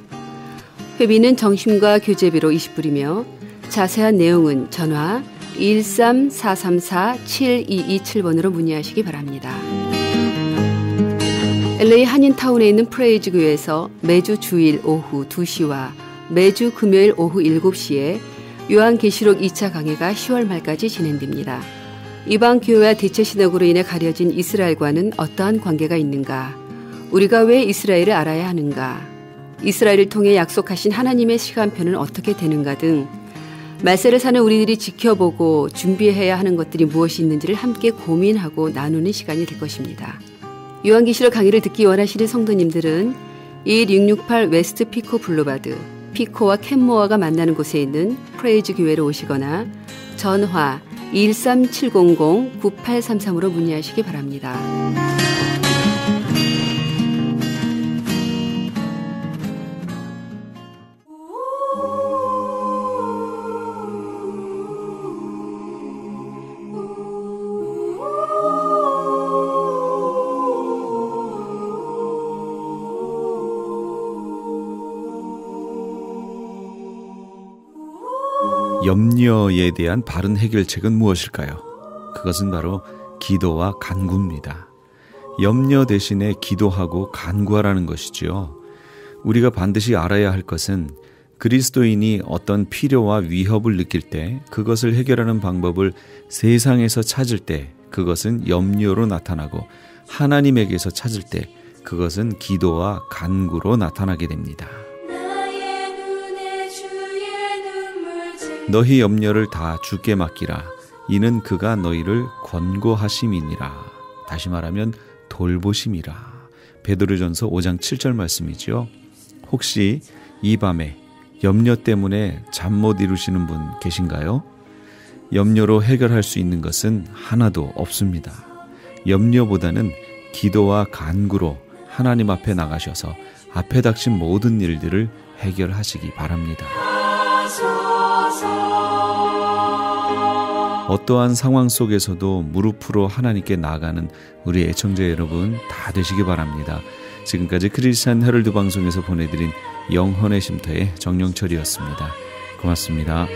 회비는 정심과 교재비로 20불이며 자세한 내용은 전화 13434-7227번으로 문의하시기 바랍니다. LA 한인타운에 있는 프레이즈 교회에서 매주 주일 오후 2시와 매주 금요일 오후 7시에 요한계시록 2차 강해가 10월 말까지 진행됩니다. 이방 교회와 대체 신학으로 인해 가려진 이스라엘과는 어떠한 관계가 있는가? 우리가 왜 이스라엘을 알아야 하는가? 이스라엘을 통해 약속하신 하나님의 시간표는 어떻게 되는가 등 말세를 사는 우리들이 지켜보고 준비해야 하는 것들이 무엇이 있는지를 함께 고민하고 나누는 시간이 될 것입니다. 요한계시록 강의를 듣기 원하시는 성도님들은 1668 웨스트 피코 블루바드, 피코와 캔모어가 만나는 곳에 있는 프레이즈 교회로 오시거나 전화 13700-9833으로 문의하시기 바랍니다. 염려에 대한 바른 해결책은 무엇일까요? 그것은 바로 기도와 간구입니다. 염려 대신에 기도하고 간구하라는 것이죠. 우리가 반드시 알아야 할 것은 그리스도인이 어떤 필요와 위협을 느낄 때 그것을 해결하는 방법을 세상에서 찾을 때 그것은 염려로 나타나고 하나님에게서 찾을 때 그것은 기도와 간구로 나타나게 됩니다. 너희 염려를 다 주께 맡기라. 이는 그가 너희를 권고하심이니라. 다시 말하면 돌보심이라. 베드로전서 5장 7절 말씀이죠. 혹시 이 밤에 염려 때문에 잠 못 이루시는 분 계신가요? 염려로 해결할 수 있는 것은 하나도 없습니다. 염려보다는 기도와 간구로 하나님 앞에 나가셔서 앞에 닥친 모든 일들을 해결하시기 바랍니다. 어떠한 상황 속에서도 무릎으로 하나님께 나아가는 우리 애청자 여러분 다 되시기 바랍니다. 지금까지 크리스찬 헤럴드 방송에서 보내드린 영혼의 쉼터의 정영철이었습니다. 고맙습니다.